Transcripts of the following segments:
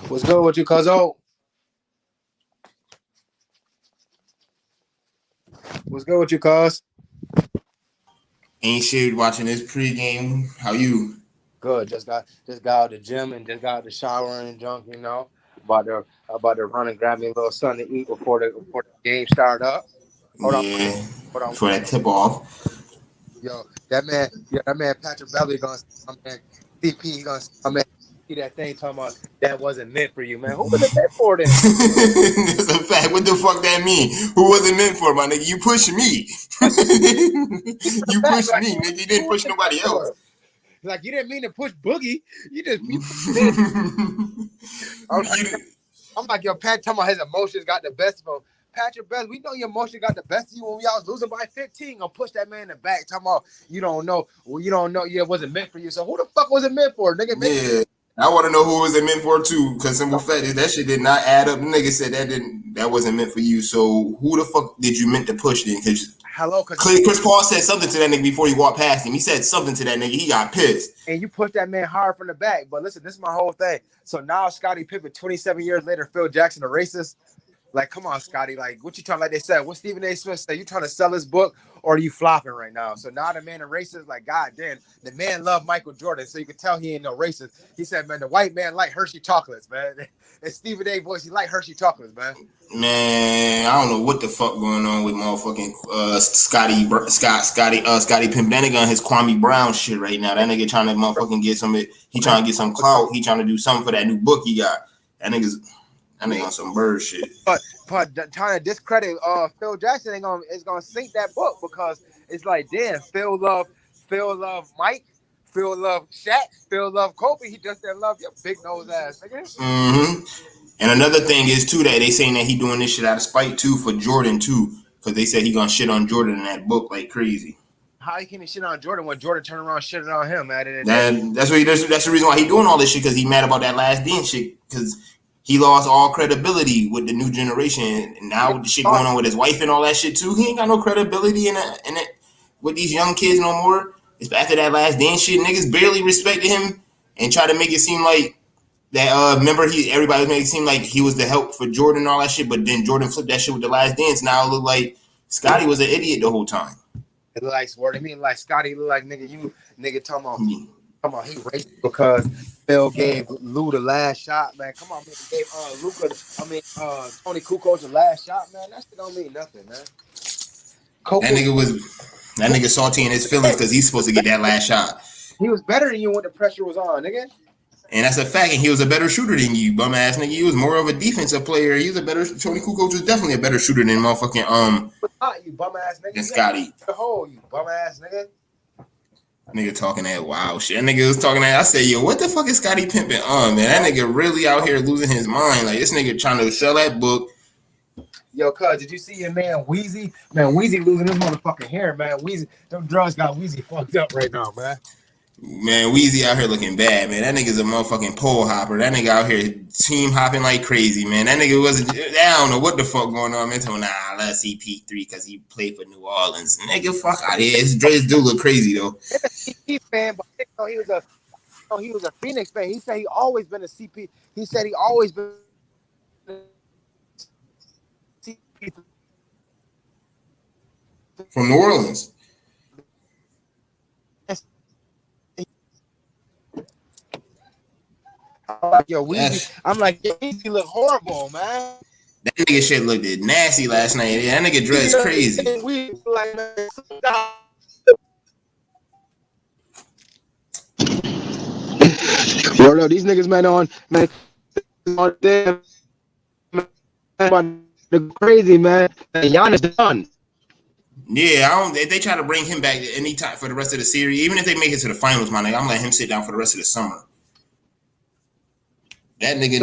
What's good with you, cuzzo? What's good with you, cuz? Ain't shit watching this pregame. How you? Good. Just got out the gym and just got out the shower and junk. About to run and grab me a little something to eat before the game start up. Hold on, Yeah, hold on. for that tip off. That man Patrick Beverly gonna see my man CP. He gonna see my man see that thing talking about that wasn't meant for you, man. Who was it meant for then? That's a fact. What the fuck that mean? Who was it meant for, my nigga? You pushed me. Like the You fact, pushed like me, nigga. You who didn't was push it meant nobody else. for? Like you didn't mean to push Boogie. You pushed me. you, I'm like, yo, Pat talking about his emotions got the best of him. Patrick Bell, we know your emotions got the best of you when y'all was losing by 15. Gonna push that man in the back. Talking about you don't know. Well, you don't know. Yeah, it wasn't meant for you. So who the fuck was it meant for, nigga? Maybe yeah. I want to know who was it meant for too. Cause simple fact is that shit did not add up. The nigga said that wasn't meant for you. So who the fuck did you meant to push then? Cause hello, because Chris Paul said something to that nigga before he walked past him. He said something to that nigga. He got pissed. and you pushed that man hard from the back. But listen, this is my whole thing. So now Scottie Pippen, 27 years later, Phil Jackson, a racist. Like, come on, Scotty. Like, what you trying? Like they said, what Stephen A. Smith said, you trying to sell his book or are you flopping right now? So now the man a racist. Like, God damn, the man loved Michael Jordan, so you can tell he ain't no racist. He said, man, the white man like Hershey chocolates, man. And Stephen A. voice, he like Hershey chocolates, man. Man, I don't know what the fuck going on with motherfucking Scotty Pimp. That nigga on his Kwame Brown shit right now. That nigga trying to motherfucking get some. He trying to get some clout. He trying to do something for that new book he got. That nigga on some bird shit. But trying to discredit Phil Jackson is gonna sink that book because it's like, damn, Phil love Mike, Phil love Shaq, Phil love Kobe. He just didn't love your big nose ass, nigga. Mm-hmm. And another thing is too that they saying that he doing this shit out of spite too for Jordan too, because they said he gonna shit on Jordan in that book like crazy. How he can shit on Jordan when Jordan turned around shitting on him at the end of the day? That's the reason why he doing all this shit because he mad about that last dance shit because he lost all credibility with the new generation and now with the shit going on with his wife and all that shit too. He ain't got no credibility in it with these young kids no more. It's after that last dance shit, niggas barely respected him and try to make it seem like that. Remember everybody was making it seem like he was the help for Jordan and all that shit, but then Jordan flipped that shit with the last dance. Now it looked like Scotty was an idiot the whole time. It like word. I mean, like Scotty look like nigga. You nigga talking about he racist because Phil gave Lou the last shot, man. Come on, man. He gave Luca. Tony Kukoc the last shot, man. That shit don't mean nothing, man. That Coco, nigga salty in his feelings because he's supposed to get that last shot. he was better than you when the pressure was on, nigga. And that's a fact. And he was a better shooter than you, bum ass nigga. He was more of a defensive player. He was a better. Tony Kukoc was definitely a better shooter than motherfucking But not you bum ass nigga. than Scotty. The hole, you bum ass nigga. Nigga talking that wild shit. That nigga was talking that. I said, yo, what the fuck is Scotty pimping on, man? That nigga really out here losing his mind. Like this nigga trying to sell that book. Yo, cuz, did you see your man Weezy? Man, Weezy losing his motherfucking hair, man. Weezy, them drugs got Weezy fucked up right now, man. Man, Weezy out here looking bad, man. That nigga's a motherfucking pole hopper. That nigga out here team hopping like crazy, man. That nigga wasn't. I don't know what the fuck going on, man. So, nah, I love CP3 because he played for New Orleans. Nigga, fuck out here. His dreads do look crazy though. He's a fan, but he was a Phoenix fan. He said he always been a CP. He said he always been CP. From New Orleans. I'm like, yo, Weezy. I'm like, yo, Weezy look horrible, man. That nigga shit looked nasty last night. That nigga dressed crazy. Yo, no, these niggas, man, on them, crazy, man. Giannis done. Yeah, I don't. If they try to bring him back anytime for the rest of the series, even if they make it to the finals, my nigga, I'm letting him sit down for the rest of the summer. That nigga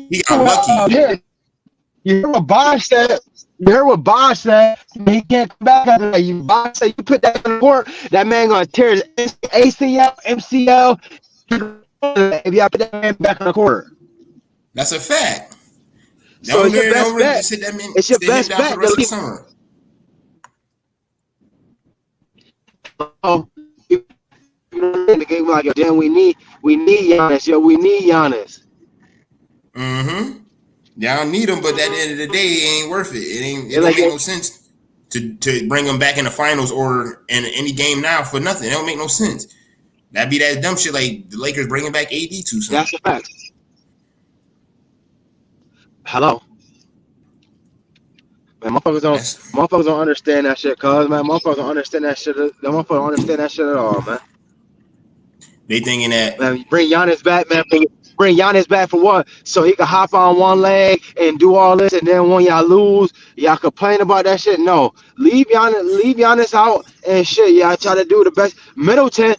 he got lucky. You heard what Bosh said? He can't come back after that. Bosh said you put that on the court, that man gonna tear his ACL, MCL. If y'all put that man back on the court. That's a fact. So it's your best bet. It's your best bet for the rest of the summer. Oh, the game like, yo, damn, we need Giannis. Yo, we need Giannis. Mm-hmm. Y'all need them, but at the end of the day, it ain't worth it. It don't like, make no sense to bring them back in the finals or in any game now for nothing. It don't make no sense. That'd be that dumb shit like the Lakers bringing back AD too soon. that's a fact. Hello. Man, motherfuckers don't understand that shit, cuz, man. Motherfuckers don't understand that shit. The motherfuckers don't understand that shit at all, man. They thinking that Man, bring Giannis back, man. Bring Giannis back for what? So he can hop on one leg and do all this, and then when y'all lose, y'all complain about that shit. No, leave Giannis out and shit. Y'all try to do the best. Middleton,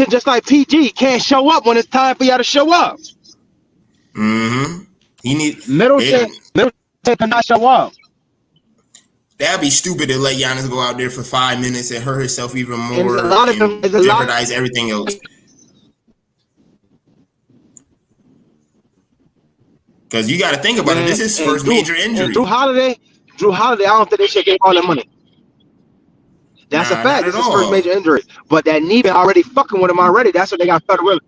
just like PG, can't show up when it's time for y'all to show up. he need Middleton cannot show up. that'd be stupid to let Giannis go out there for 5 minutes and hurt himself even And more and jeopardize everything else. Because you got to think about it. This is his first major injury. Drew Holiday, I don't think they should get all that money. That's a fact. This is his first major injury. But that knee been already fucking with him already. That's what they got Federer Willis.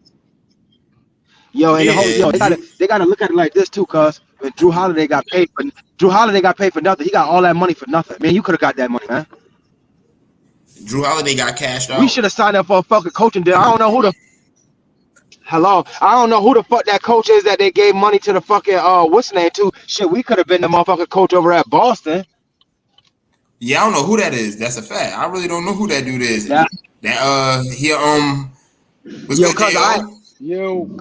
Yo, and they gotta look at it like this too, cuz when Drew Holiday got paid for nothing. He got all that money for nothing. Man, you could have got that money, man. Drew Holiday got cashed out. We should have signed up for a fucking coaching deal. I don't know who the fuck that coach is that they gave money to the fucking what's the name to. Shit, we could have been the motherfucking coach over at Boston. Yeah, I don't know who that is. That's a fact. I really don't know who that dude is. What's good, Yo.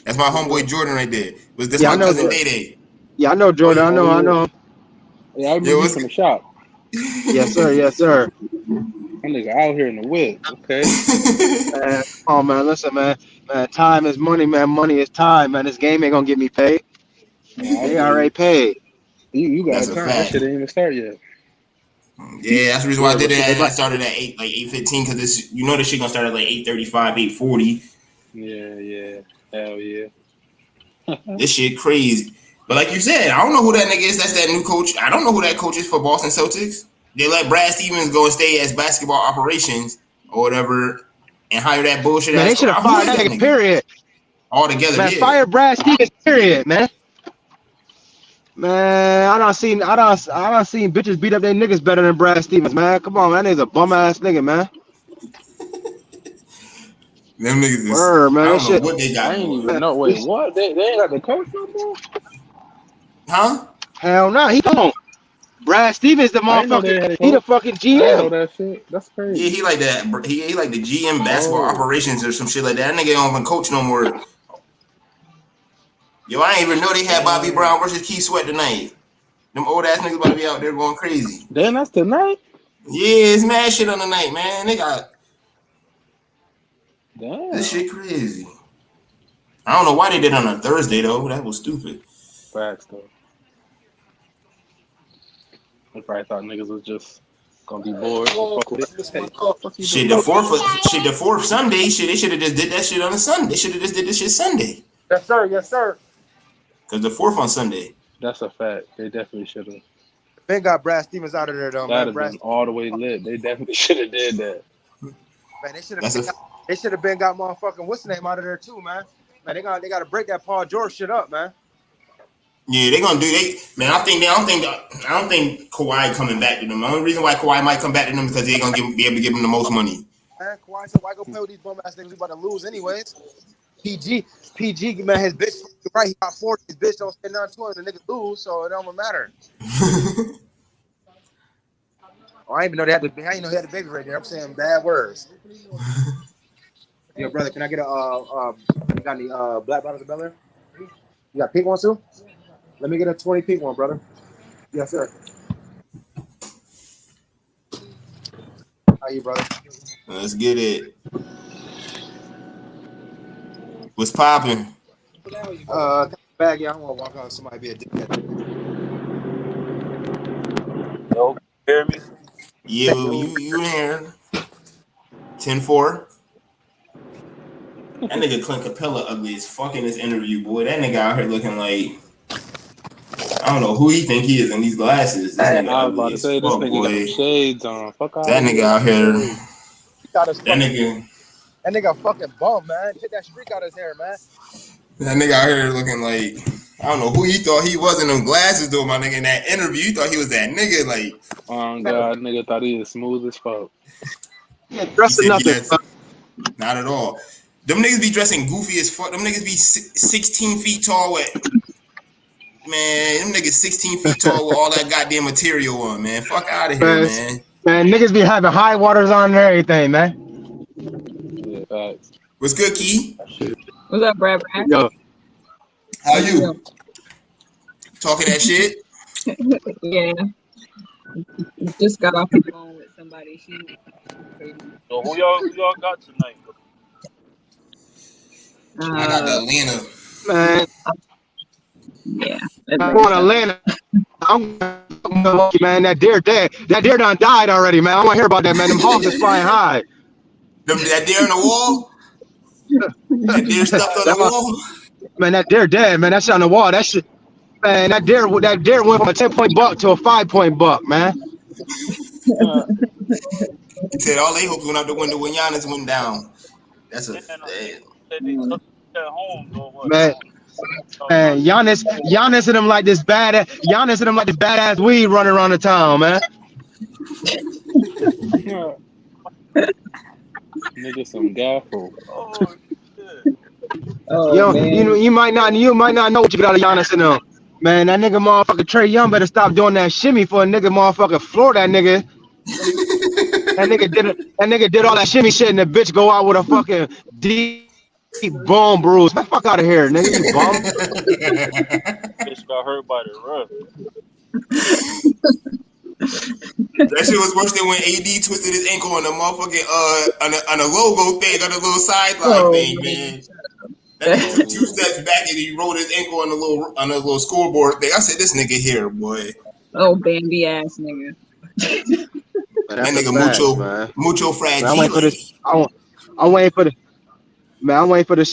That's my homeboy Jordan right there. Was this my cousin Day? Yeah, I know Jordan. I know. Yeah, I was from the shop. Yes, sir. That nigga out here in the whip. Okay. Oh man, listen, man. Time is money, man. Money is time, man. This game ain't gonna get me paid. They already paid. You got time. That shit ain't even start yet. Yeah, that's the reason why I did it. I started at 8:15 because this shit gonna start at like 8:35, 8:40. Yeah. Hell yeah. This shit crazy. But like you said, I don't know who that nigga is. That's that new coach. I don't know who that coach is for Boston Celtics. They let Brad Stevens go and stay as basketball operations or whatever and hire that bullshit. Man, they should have fired that nigga, period. Altogether, man, fire Brad Stevens, period, man. Man, I done seen bitches beat up their niggas better than Brad Stevens, man. Come on, man. That nigga's a bum ass nigga, man. Them niggas is, man, I don't know what they got. I ain't even know. Wait, what? They ain't got the coach no more? Huh? Hell no, he don't. Brad Stevens the motherfucker. He the fucking GM. I know that shit. That's crazy. Yeah, he like that. He like the GM basketball operations or some shit like that. That nigga don't even coach no more. Yo, I didn't even know they had Bobby Brown versus Keith Sweat tonight. Them old ass niggas about to be out there going crazy. Damn, that's tonight? Yeah, it's mad shit on the night, man. They got damn. This shit crazy. I don't know why they did it on a Thursday though. That was stupid. Facts though. I probably thought niggas was just gonna be bored. Shit, the fourth Sunday. Shit, they should have just did that shit on a Sunday. They should have just did this shit Sunday. Yes, sir. Cause the fourth on Sunday. That's a fact. They definitely should have. They got Brad Stevens out of there though. That has been all the way lit. They definitely should have did that. Man, they should have been got motherfucking what's the name out of there too, man. Man, they gotta break that Paul George shit up, man. Yeah, they gonna do. I don't think Kawhi coming back to them. The only reason why Kawhi might come back to them is because they're gonna be able to give him the most money. Man, Kawhi said, "Why go play with these bum ass niggas? We about to lose anyways." PG, man, his bitch right. He got 40. His bitch don't say nothing to him. The nigga lose, so it don't matter. Oh, I didn't even know they had the. I didn't know he had the baby right there. I'm saying bad words. Yo, brother, can I get you got any black bottles of Bel Air? You got pink ones too? Let me get a 20 pink one, brother. Yes, sir. How you, brother? Let's get it. What's popping? Bag, yeah, I don't want to walk out. Somebody be a dickhead. Yo, hear me? Yeah, you in here? 10-4. That nigga Clint Capella ugly as fuck in this interview, boy. That nigga out here looking like I don't know who he think he is in these glasses. This nigga I was about to say this nigga got shades on. Fuck out. That nigga out here. That nigga fucking bum, man. Take that streak out of his hair, man. That nigga out here looking like I don't know who he thought he was in them glasses though, my nigga. In that interview, you thought he was that nigga. Like, Oh God, nigga thought he was smooth as fuck. Yeah, he dressing said he nothing. has not at all. Them niggas be dressing goofy as fuck. Them niggas be 16 feet tall with man. Them niggas 16 feet tall with all that goddamn material on, man. Fuck out of here, man. Man, niggas be having high waters on and everything, man. Yeah, facts. What's good, Key? What's up, Brad? Yo, How you? Talking that shit? Yeah. Just got off the phone with somebody. She crazy. So who y'all got tonight? I got the Atlanta. man, Yeah. I'm going to Atlanta. I'm Milwaukee, man. That deer dead. That deer done died already, man. I don't want to hear about that, man. Them hawks is flying high. That deer on the wall? That deer stuffed on the wall? Man, that deer dead, man. That shit on the wall. That shit, man. That deer went from a 10-point buck to a 5-point buck, man. He said all they hopes went out the window when Giannis went down. That's a At home, though, man. Man, Giannis and them like this badass weed running around the town, man. Nigga, some gaffle. Oh, Oh, you might not know what you got out of Giannis and them. Man, that nigga motherfucker Trey Young better stop doing that shimmy for a nigga motherfucker floor that nigga. That nigga did all that shimmy shit and the bitch go out with a fucking deep bone bruise. Man, fuck out of here, nigga. You bum. bitch got hurt by the ref. That shit was worse than when AD twisted his ankle on the motherfucking on a logo thing, on a little sideline thing, man. That nigga took 2 steps back and he rolled his ankle on a little scoreboard thing. I said, this nigga here, boy. Oh, Bambi ass nigga. That nigga mucho fragile. I'm waiting for this. I'm waiting for the. Man, I'm waiting for this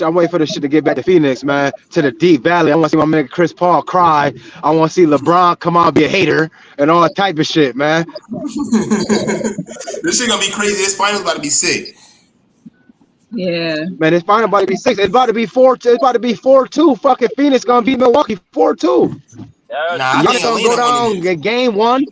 shit to get back to Phoenix, man, to the Deep Valley. I want to see my nigga Chris Paul cry. I want to see LeBron come out and be a hater and all that type of shit, man. This shit gonna be crazy. This finals about to be sick. Yeah. Man, it's finally about to be 6. It's about to be 4. It's about to be 4-2. Fucking Phoenix gonna beat Milwaukee 4-2. Nah, Giannis gonna go down get game 1.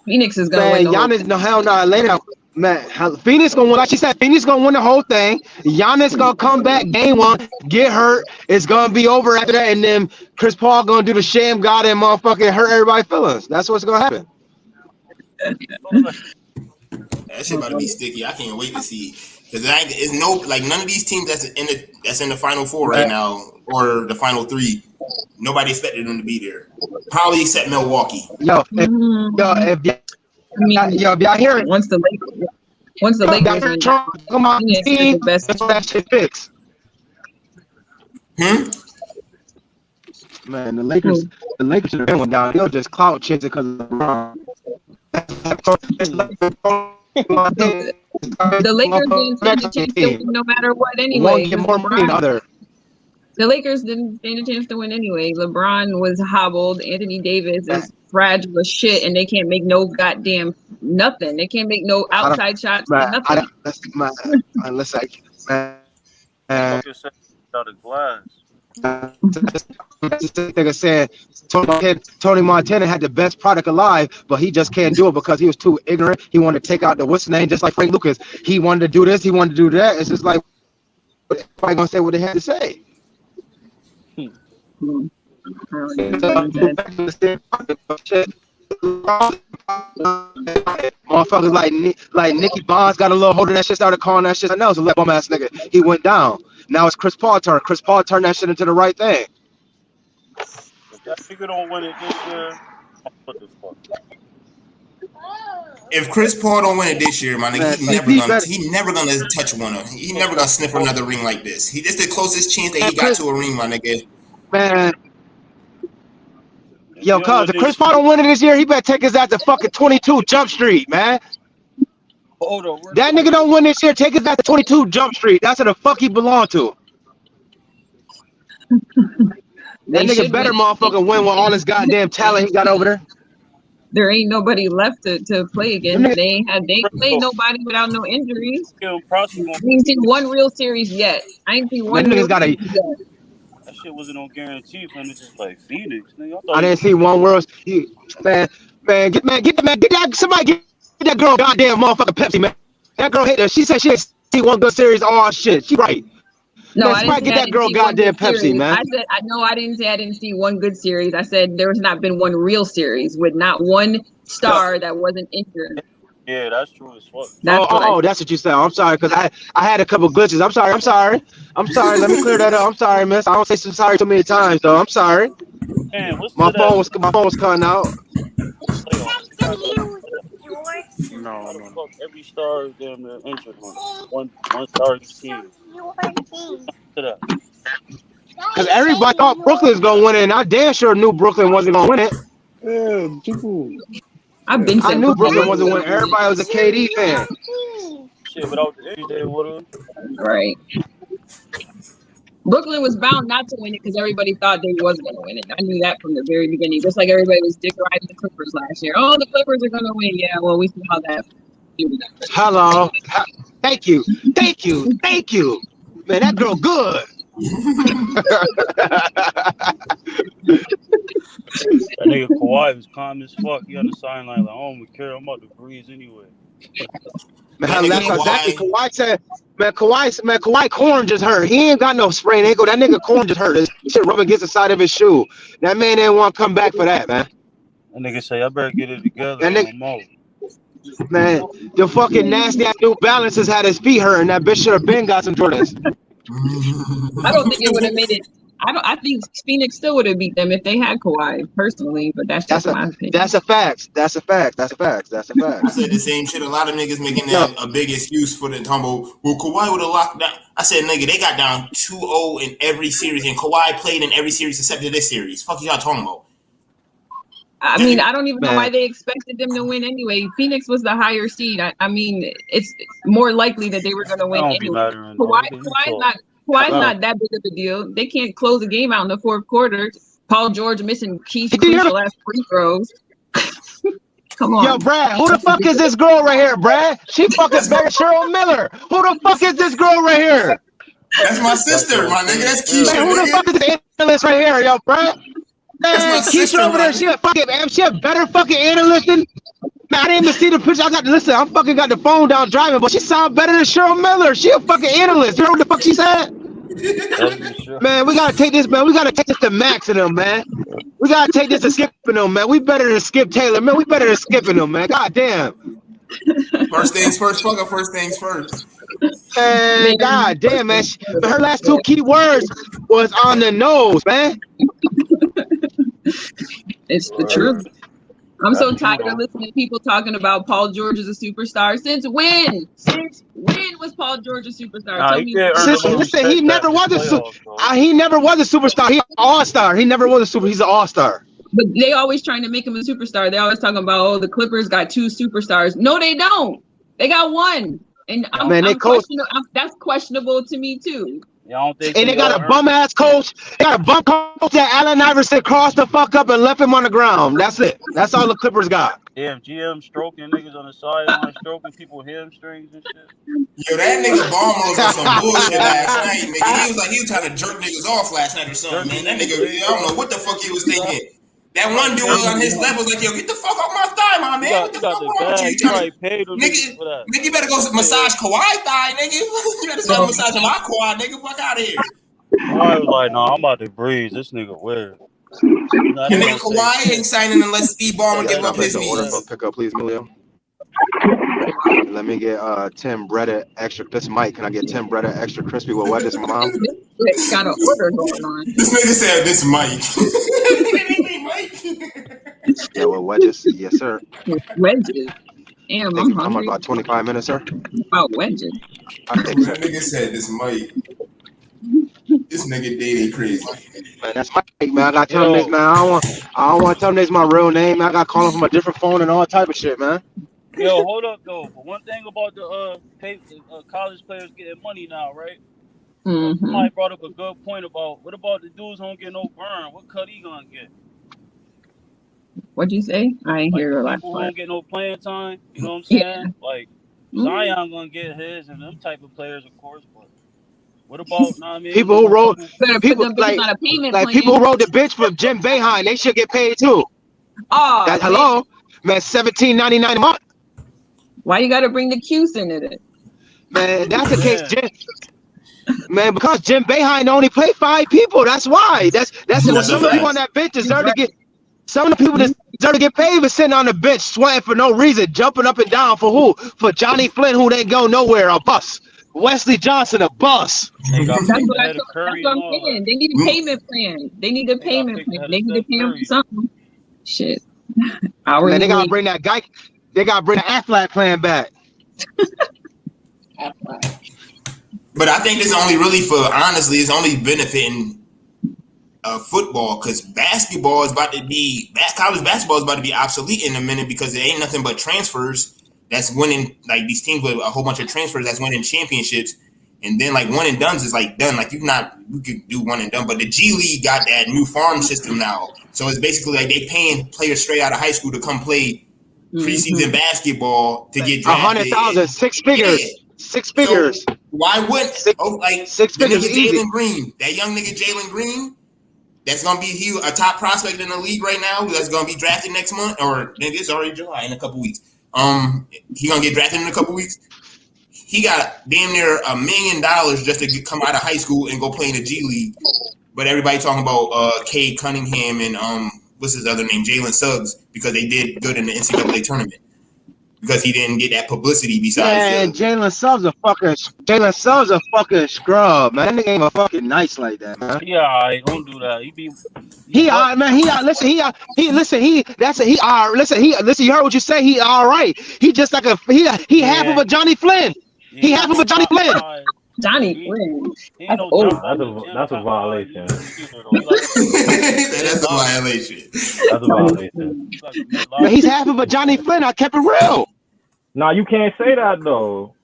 Phoenix is gonna win. Giannis, no hell no, Atlanta. Man, Phoenix gonna win. Like she said, Phoenix gonna win the whole thing. Giannis gonna come back game 1, get hurt. It's gonna be over after that, and then Chris Paul gonna do the sham god and motherfucking hurt everybody's feelings. That's what's gonna happen. That shit about to be sticky. I can't wait to see. Because it's none of these teams that's in the Final Four right now or the Final 3. Nobody expected them to be there. Probably except Milwaukee. If y'all hear it, once the Lakers win, come on, the best. that shit fixed. Man, the Lakers should have been one down. They'll just clout chasing because of LeBron. The Lakers didn't stand a chance to win no matter what anyway. Get more money than other. The Lakers didn't stand a chance to win anyway. LeBron was hobbled. Anthony Davis is fragile as shit, and they can't make no goddamn nothing. They can't make no outside shots. Nothing. Unless I out of glass. Nigga saying Tony Montana had the best product alive, but he just can't do it because he was too ignorant. He wanted to take out the what's name, just like Frank Lucas. He wanted to do this, he wanted to do that. It's just like everybody gonna say what they had to say. Motherfuckers like Nicky Bonds got a little hold of that shit, started calling that shit something else. A bum ass nigga. He went down. Now it's Chris Paul turn. Chris Paul turned that shit into the right thing. If that nigga don't win it this year, what the fuck? If Chris Paul don't win it this year, my nigga, he never gonna touch one. He never gonna sniff another ring like this. This the closest chance that he got to a ring, my nigga. Man. Yo, cuz if Chris Paul don't win it this year, he better take his ass to fucking 22 Jump Street, man. Hold on, that nigga don't win this year, take his ass to 22 Jump Street. That's what the fuck he belong to. That nigga better motherfucking win with all this goddamn talent he got over there. There ain't nobody left to play again. They played nobody without no injuries. I ain't seen one real series yet. I ain't seen one. That shit wasn't no guarantee for him to just play Phoenix. Nigga, I thought I he didn't see one world. Get that. Somebody get that girl goddamn motherfucking Pepsi, man. That girl hit her. She said she didn't see one good series. Oh shit, she right. No, Man, I didn't somebody say get I that didn't girl see one goddamn good Pepsi, series. man. I said I didn't say I didn't see one good series. I said there has not been one real series with not one star that wasn't injured. yeah, that's true as fuck. That's what I said. That's what you said. I'm sorry, because I had a couple glitches. I'm sorry. Let me clear that up. I'm sorry, miss. I don't say sorry too many times, though. I'm sorry. Man, what's My to that phone was cutting out. playoff? No, How the no. fuck every star is damn near injured one star each team? To that. Because everybody thought Brooklyn was going to win it, and I damn sure knew Brooklyn wasn't going to win it. Yeah, people. I've been I saying knew Brooklyn Brooklyn wasn't wasn't gonna winning. win Everybody was a KD fan. Shit, without the injury, they would have. it. Right. Brooklyn was bound not to win it because everybody thought they was going to win it. I knew that from the very beginning. Just like everybody was dick riding the Clippers last year. Oh, the Clippers are going to win. Yeah, well, we saw that. Hello. Thank you. Man, that girl good. That nigga Kawhi was calm as fuck. He on the sideline like, I don't care. I'm about to breeze anyway. Man, That that's nigga exactly Kawhi. Kawhi said. Kawhi Corn just hurt. He ain't got no sprain ankle. That nigga Corn just hurt. His shit rubbing against the side of his shoe. That man didn't want to come back for that, man. That nigga say, I better get it together That or nigga, I'm out. man, the fucking nasty ass New Balances had his feet hurting. That bitch should have been got some Jordans. I don't think it would have made it. I think Phoenix still would have beat them if they had Kawhi, personally, but that's just my opinion. That's a fact. I said the same shit. A lot of niggas making that a big excuse for the tumble. Well, Kawhi would have locked down. I said, nigga, they got down 2-0 in every series, and Kawhi played in every series except for this series. Fuck y'all talking about? I mean, I don't even know why they expected them to win anyway. Phoenix was the higher seed. I mean, it's more likely that they were going to win Don't be anyway. mattering, though. Kawhi's not that big of a deal. They can't close a game out in the fourth quarter. Paul George missing key crucial ass free throws. Come on. Yo, Brad, who the fuck is this girl right here, Brad? She fucking better Cheryl Miller. Who the fuck is this girl right here? That's my sister, my nigga. That's Keisha. Man, who the fuck is this analyst right here, yo, Brad? That's my Keisha sister, over there, she a better fucking analyst than. Man, I didn't even see the picture. I'm fucking got the phone down driving, but she sound better than Cheryl Miller. She a fucking analyst. You know what the fuck she said? Man, we gotta take this, man. We gotta take this to Max and them, man. We gotta take this to skipping them, man. We better than Skip Taylor, man. We better than skipping them, man. God damn. First things first, fucker. First things first. Man, god damn, man. Her last two key words was on the nose, man. It's the truth. I'm so tired of listening to people talking about Paul George as a superstar. Since when? Since when was Paul George a superstar? Listen, he never was a superstar. He's an all-star. He never was a superstar. He's an all-star. But they always trying to make him a superstar. They always talking about, oh, the Clippers got 2 superstars. No, they don't. They got 1. And that's questionable to me too. Don't think and they got a bum ass coach. They got a bum coach that Allen Iverson crossed the fuck up and left him on the ground. That's it. That's all the Clippers got. Damn, GM stroking niggas on the sideline, stroking people hamstrings and shit. Yo, that nigga Ballmer was on some bullshit last night, nigga. He was trying to jerk niggas off last night or something, man. That nigga, I don't know what the fuck he was thinking. That one dude on his left was like, yo, get the fuck off my thigh, my man. What the fuck wrong with you? Nigga, you better go massage Kawhi thigh, nigga. You better start massaging my Kawhi, nigga. Fuck out of here. I was like, nah, I'm about to breeze. This nigga weird. And nigga Kawhi ain't signing unless Steve Ballmer give up his knees. Pick up, please, Emilio. Let me get Tim Bretta extra. This Mike, can I get Tim Bretta extra crispy with what is my mom? Got an order going on. This nigga said this Mike. Yeah, with wedges. Yes, sir. Wedges. Damn, I'm hungry. About 25 minutes, sir. About wedges. I think so. That nigga said this Mike. This nigga Daddy crazy. Man, that's Mike, man. I got to tell him this, man. I don't want to tell him this my real name. I got to call him from a different phone and all type of shit, man. Yo, hold up though. But one thing about the college players getting money now, right? Mm-hmm. Somebody brought up a good point about what about the dudes who don't get no burn? What cut he gonna get? What'd you say? I ain't hear your last part. People part. don't get no playing time. You know what I'm saying? Yeah. Like Zion gonna get his and them type of players, of course. But What about, nah, I mean, People who rode, Better put people them bitches on a payment like plan. people who rode the bench for Jim Boeheim, they should get paid too. Oh, That, hello, man, $17.99 a month. why you gotta bring the Q's into it? Man, that's the case, Yeah. man, because Jim Boeheim only play 5 people. That's why. That's some of the people on that bench deserve to get. Some of the people deserve to get paid for sitting on the bench, sweating for no reason, jumping up and down for who? For Johnny Flynn, who didn't go nowhere, a bus. Wesley Johnson, a bus. They got That's picked what, ahead of Curry I'm and all saying. that. They need a payment plan. They need a payment picked plan. ahead They of need to Steph pay them Curry. for something. Shit. Man, they gotta bring that guy. They gotta bring the Aflac plan back. But I think this only really for honestly, it's only benefiting football because basketball is about to be college basketball is about to be obsolete in a minute because there ain't nothing but transfers that's winning, like these teams with a whole bunch of transfers that's winning championships, and then like one and done's is like done. Like you could do one and done, but the G League got that new farm system now, so it's basically like they paying players straight out of high school to come play preseason basketball to get drafted. 100,000, 6 figures. Yeah. 6 figures. So why wouldn't six the figures nigga easy. Jalen Green, that young nigga Jalen Green, that's gonna be a top prospect in the league right now. That's gonna be drafted next month, or it's already July in a couple weeks. He gonna get drafted in a couple weeks. He got damn near $1 million just to come out of high school and go play in the G League. But everybody talking about Cade Cunningham and what's his other name, Jalen Suggs, because they did good in the NCAA tournament. Because he didn't get that publicity besides. Yeah, and Jalen Suggs a fucking scrub, man. That nigga ain't a fucking nice like that, man. Yeah, I don't do that. Man. Listen. You heard what you say. He all right. He just like he half of a Johnny Flynn. He half of a Johnny Flynn. Johnny Flynn. That's a violation. That's a violation. That's a violation. Man, he's half of a Johnny Flynn. I kept it real. Nah, you can't say that though.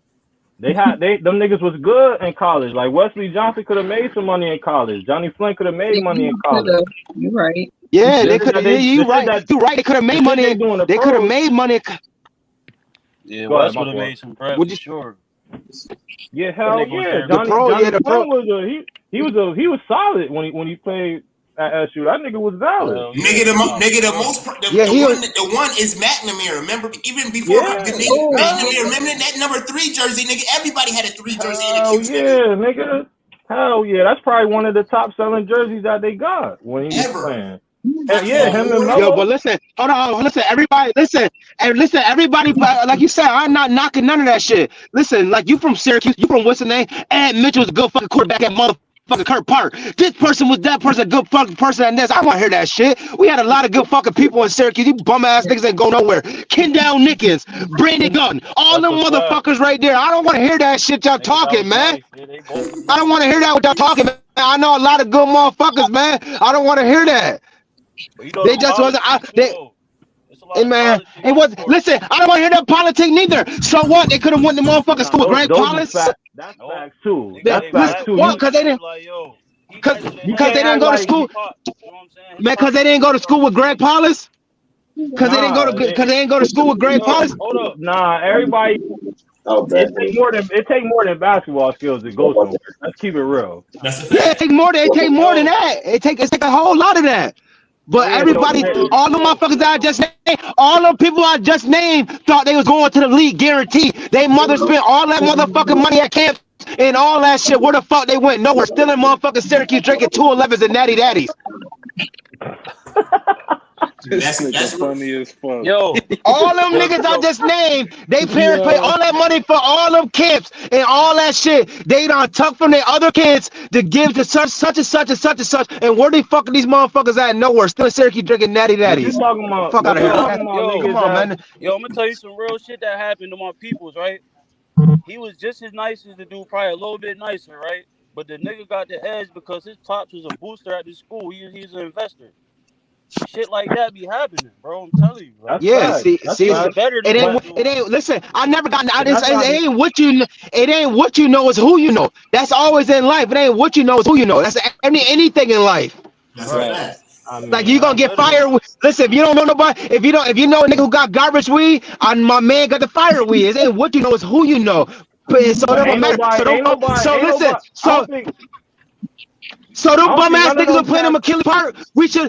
Them niggas was good in college. Like Wesley Johnson could have made some money in college. Johnny Flynn could have made money in college. You're right. Yeah, they could have. You right. They could have made money. They could have made money. Yeah, Wes would have made some bread for sure. Yeah, hell yeah. Johnny Flynn he was solid when he played at SU. That nigga was valid. The one is McNamara. Remember, even before McNamara, remember that number 3 jersey, nigga? Everybody had a 3 jersey in the Q. Yeah, nigga. Hell yeah. That's probably one of the top selling jerseys that they got when he was playing. Yeah, him and Melo. Yo, but listen, hold on, listen, everybody, everybody, like you said, I'm not knocking none of that shit. Listen, like you from Syracuse, you from what's the name? Ed Mitchell's a good fucking quarterback at motherfucking Kirk Park. This person was that person, a good fucking person at this. I want to hear that shit. We had a lot of good fucking people in Syracuse. You bum ass niggas ain't go nowhere. Kendall Nickens, Brandon Gunn, all them motherfuckers right there. I don't want to hear that shit y'all talking, man. I don't want to hear that what y'all talking, man. I know a lot of good motherfuckers, man. I don't want to hear that. They just wasn't. Hey man, it was. Listen, I don't want to hear that politics neither. So what? They could have won the motherfucking school with Greg Paulus. That's facts too. That's facts too. What? Because they didn't. Because they didn't go to school. Man, because they didn't go to school with Greg Paulus. Because they didn't go to school with Greg Paulus. Hold up, nah. Everybody. It take more than basketball skills to go somewhere. Let's keep it real. Yeah, it take more than that. It take a whole lot of that. But everybody, all the motherfuckers that I just named, all the people I just named thought they was going to the league guaranteed. They mother spent all that motherfucking money at camp and all that shit. Where the fuck they went? Nowhere. Still in motherfucking Syracuse drinking 211s and Natty Daddies. That's funny as fuck. Yo, all them niggas I just named, they parents pay all that money for all them camps and all that shit. They done tuck from their other kids to give to such and such and such and such. And where they fucking these motherfuckers at? Nowhere. Still in Syracuse drinking Natty Daddies. Fuck out of here. Come on, man. Yo, I'm gonna tell you some real shit that happened to my peoples, right? He was just as nice as the dude, probably a little bit nicer, right? But the nigga got the edge because his pops was a booster at the school. He's an investor. Shit like that be happening, bro. I'm telling you. Bro. Yeah, see, it ain't. Listen, I never got. It ain't what you know. It ain't what you know. It's who you know. That's always in life. It ain't what you know. It's who you know. That's anything in life. That's right. Like you gonna get fired. Listen, if you don't know nobody, if you know a nigga who got garbage weed, my man got the fire weed. It ain't what you know. It's who you know. don't matter. So them bum ass niggas were playing in McKinley Park.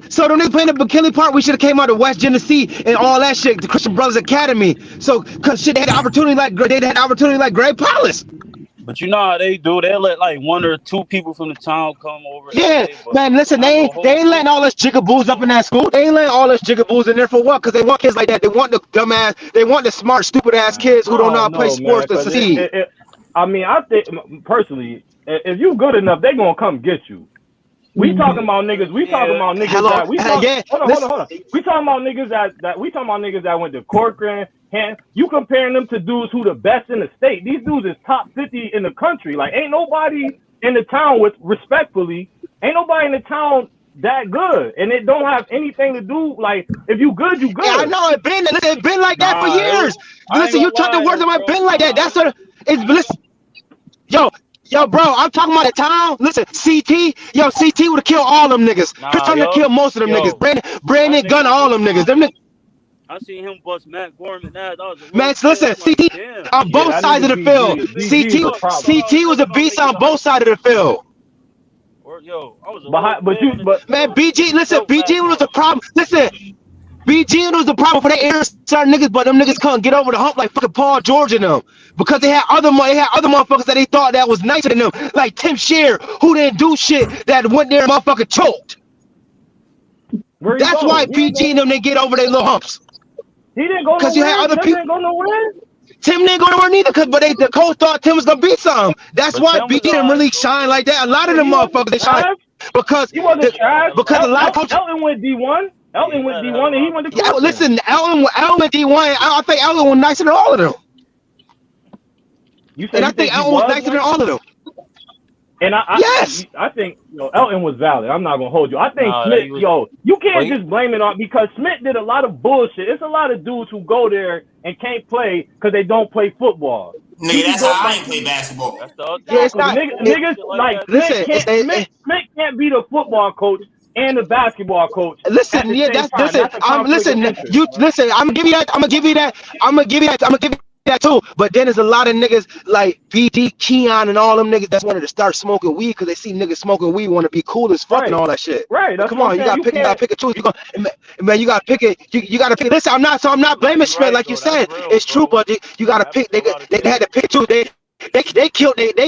So them niggas playing in McKinley Park. We should have came out of West Genesee and all that shit. The Christian Brothers Academy. So cause shit, they had opportunity like Greg Paulus. But you know how they do? They let like 1 or 2 people from the town come over. Yeah, man. Listen, they ain't letting all us jigaboos up in that school. They ain't letting all us jigaboos in there for what? Because they want kids like that. They want the dumbass. They want the smart, stupid ass kids who don't know how to play sports to succeed. I mean, I think personally, if you good enough, they gonna come get you. We talking about niggas. We talking about niggas that we talking. Hold on. We talking about niggas that went to Corcoran. You comparing them to dudes who the best in the state. These dudes is top 50 in the country. Like, ain't nobody in the town ain't nobody in the town that good, and it don't have anything to do. Like, if you good, you good. Yeah, I know it been like that for years. Listen, you took the words of my been like that. That's what it's. Listen, Yo, bro, I'm talking about the town. Listen, CT would have killed all them niggas. Chris Tucker killed most of them niggas. Brandon Gunn, all them niggas. Them niggas. I seen him bust Matt Gorman. Man, listen, CT on both sides of the field. CT was a beast on both sides of the field. Man, BG, listen, BG was a problem. Listen, BG was the problem for they air certain niggas, but them niggas couldn't get over the hump like fucking Paul George and them. Because they had other motherfuckers that they thought that was nicer than them. Like Tim Shear, who didn't do shit, that went there and motherfucking choked. That's why BG and them, they get over their little humps. He didn't go nowhere. Because you had other people. Tim didn't go nowhere. Tim didn't go nowhere neither, the coach thought Tim was gonna beat something. That's why BG didn't really shine like that. A lot of them motherfuckers, they shine because he wasn't because a lot of coaches. Elton went D1. Elton went D1 and he went to Corcoran. Yeah, listen, Elton went D1. I think Elton was nicer than all of them. I think Elton was nicer than all of them. And I think Elton was valid. I'm not gonna hold you. I think Smith, you can't just blame it on because Smith did a lot of bullshit. It's a lot of dudes who go there and can't play because they don't play football. Nigga, that's how I ain't play basketball. It's not, niggas like listen, Smith can't be the football coach and the basketball coach. Listen, I'm gonna give you that too. But then there's a lot of niggas like BD, Keon, and all them niggas that's wanted to start smoking weed because they see niggas smoking weed, want to be cool as fuck and all that shit. Right. Come on, you gotta pick a choose. You gotta pick it. You gotta pick it. Listen, I'm not blaming Smith like you said. It's true, but you gotta pick. They had to pick too. They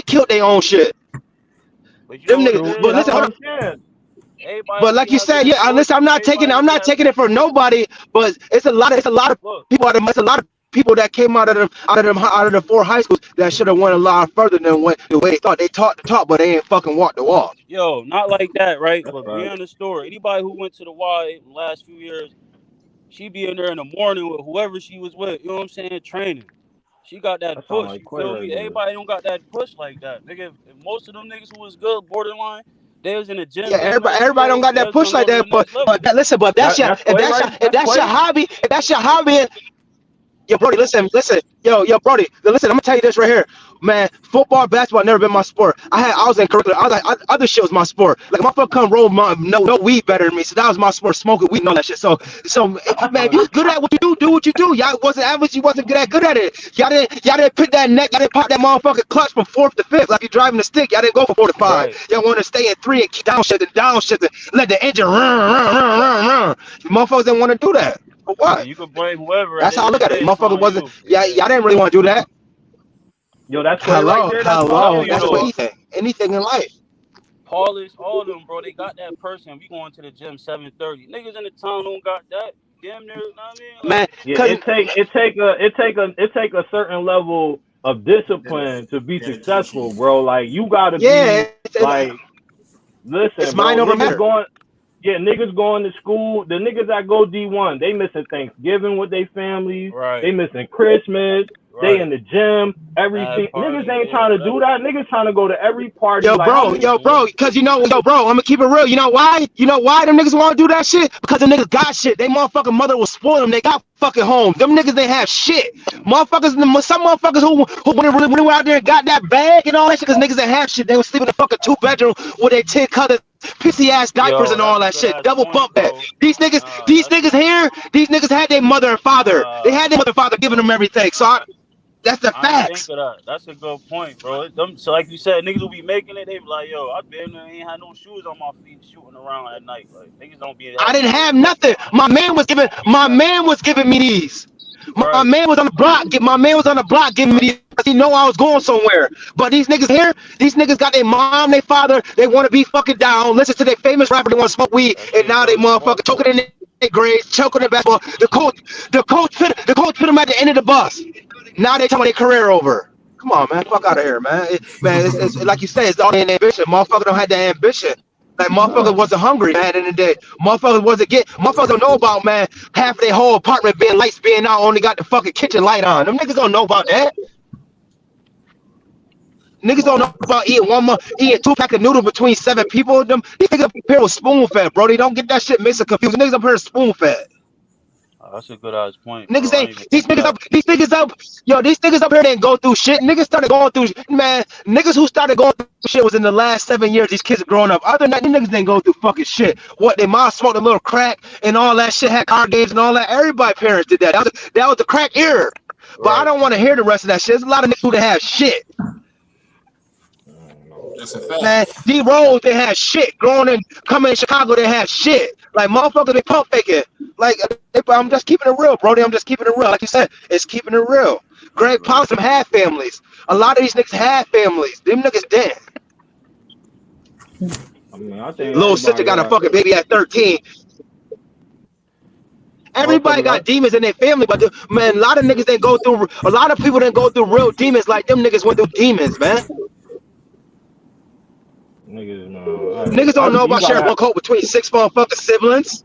killed their own shit. Them niggas. But listen, hold on. But like you said, listen, I'm not taking it for nobody, but it's a lot of people. It's a lot of people that came out of the 4 high schools that should have went a lot further than the way they thought. They taught the talk, but they ain't fucking walked the walk. Yo, not like that, right? But behind the story, anybody who went to the Y in the last few years, she be in there in the morning with whoever she was with. You know what I'm saying? Training. She got that push. Like you feel me? Everybody don't got that push like that, nigga. If most of them niggas who was good, borderline. They was in the gym. Yeah, everybody don't got that push like that. But listen, if that's your hobby, yo, Brody, listen, yo, Brody, listen. I'm gonna tell you this right here, man. Football, basketball never been my sport. I was in curricular. I was like other shit was my sport. Like my fuck come roll no weed better than me. So that was my sport, smoking weed and all that shit. So man, if you good at what you do what you do. Y'all wasn't average. You wasn't good at it. Y'all didn't pick that neck. Y'all didn't pop that motherfucking clutch from 4th to 5th like you driving the stick. Y'all didn't go for 4 to 5. Right. Y'all want to stay in 3 and keep downshifting. Let the engine run. You motherfuckers didn't want to do that. For what? You can blame whoever. That's how I look at it. Motherfucker wasn't. Y'all didn't really want to do that. Yo, that's hello. That's what anything in life. Polish, all of them, bro. They got that person. We going to the gym 7:30. Niggas in the town don't got that. Damn near, you know what I mean? Man, yeah, it take a certain level of discipline to be successful, bro. Like you gotta be like, listen, it's mind over matter. Niggas going to school. The niggas that go D1, they missing Thanksgiving with their families. Right. They missing Christmas. Right. They in the gym. Everything. Niggas ain't trying to do that. Niggas trying to go to every party. Yo, bro. Because bro, I'm gonna keep it real. You know why? Them niggas want to do that shit? Because the niggas got shit. They motherfucking mother was spoiling them. They got fucking home. Them niggas ain't have shit. Some motherfuckers who went out there and got that bag and all that shit. Because niggas ain't have shit. They was sleeping in a fucking 2-bedroom with their 10 colors. Pissy ass diapers and all that shit. Double bump bed. These niggas here, these niggas had their mother and father. They had their mother and father giving them everything. So That's the I ain't think facts. of that. That's a good point, bro. So like you said, niggas will be making it. They be like, yo, I been there, ain't had no shoes on my feet shooting around at night. Like niggas don't be I having didn't no. have nothing. My man was giving me these. My Right, man was on the block. My man was on the block giving me right. these. He know I was going somewhere. But these niggas here, these niggas got their mom, their father. They want to be fucking down. Listen to their famous rapper. They want to smoke weed, That and shit now they go smart motherfucker choking though. in their grades, choking in basketball. The coach put them at the end of the bus. Now they talking about their career over. Come on, man. Fuck out of here, man. It's like you say, it's all in ambition. Motherfucker don't have that ambition. Like motherfuckers wasn't hungry, man, in the day. Motherfuckers don't know about, man, half of their whole apartment being lights being out, only got the fucking kitchen light on. Them niggas don't know about that. Niggas don't know about eating 2 pack of noodles between 7 people. These niggas up here with spoon fed, bro. They don't get that shit mixed and confused. Niggas up here spoon fed. That's a good ass point, Niggas bro. I ain't didn't even think of that. these niggas up here didn't go through shit. Niggas started going through, man. Niggas who started going through shit was in the last 7 years. These kids are growing up. Other than that, these niggas didn't go through fucking shit. What, their mom smoked a little crack and all that shit, had card games and all that. Everybody parents did that. That was the crack era. But I Right. don't want to hear the rest of that shit. There's a lot of niggas who didn't have shit. That's a Man, fact. D Rose, they had shit. Growing and coming in Chicago, they had shit. Like motherfuckers, they pump faking. Like I'm just keeping it real, Brody. I'm just keeping it real. Like you said, it's keeping it real. Greg Possum had families. A lot of these niggas had families. Them niggas dead. I mean, I think Little sister everybody got a got fucking baby at 13. Everybody motherfuckers. got demons in their family, but man, a lot of niggas didn't go through. A lot of people didn't go through real demons like them niggas went through demons, man. Niggas, no, Niggas don't know you about gotta sharing have one coat between 6 motherfucking siblings.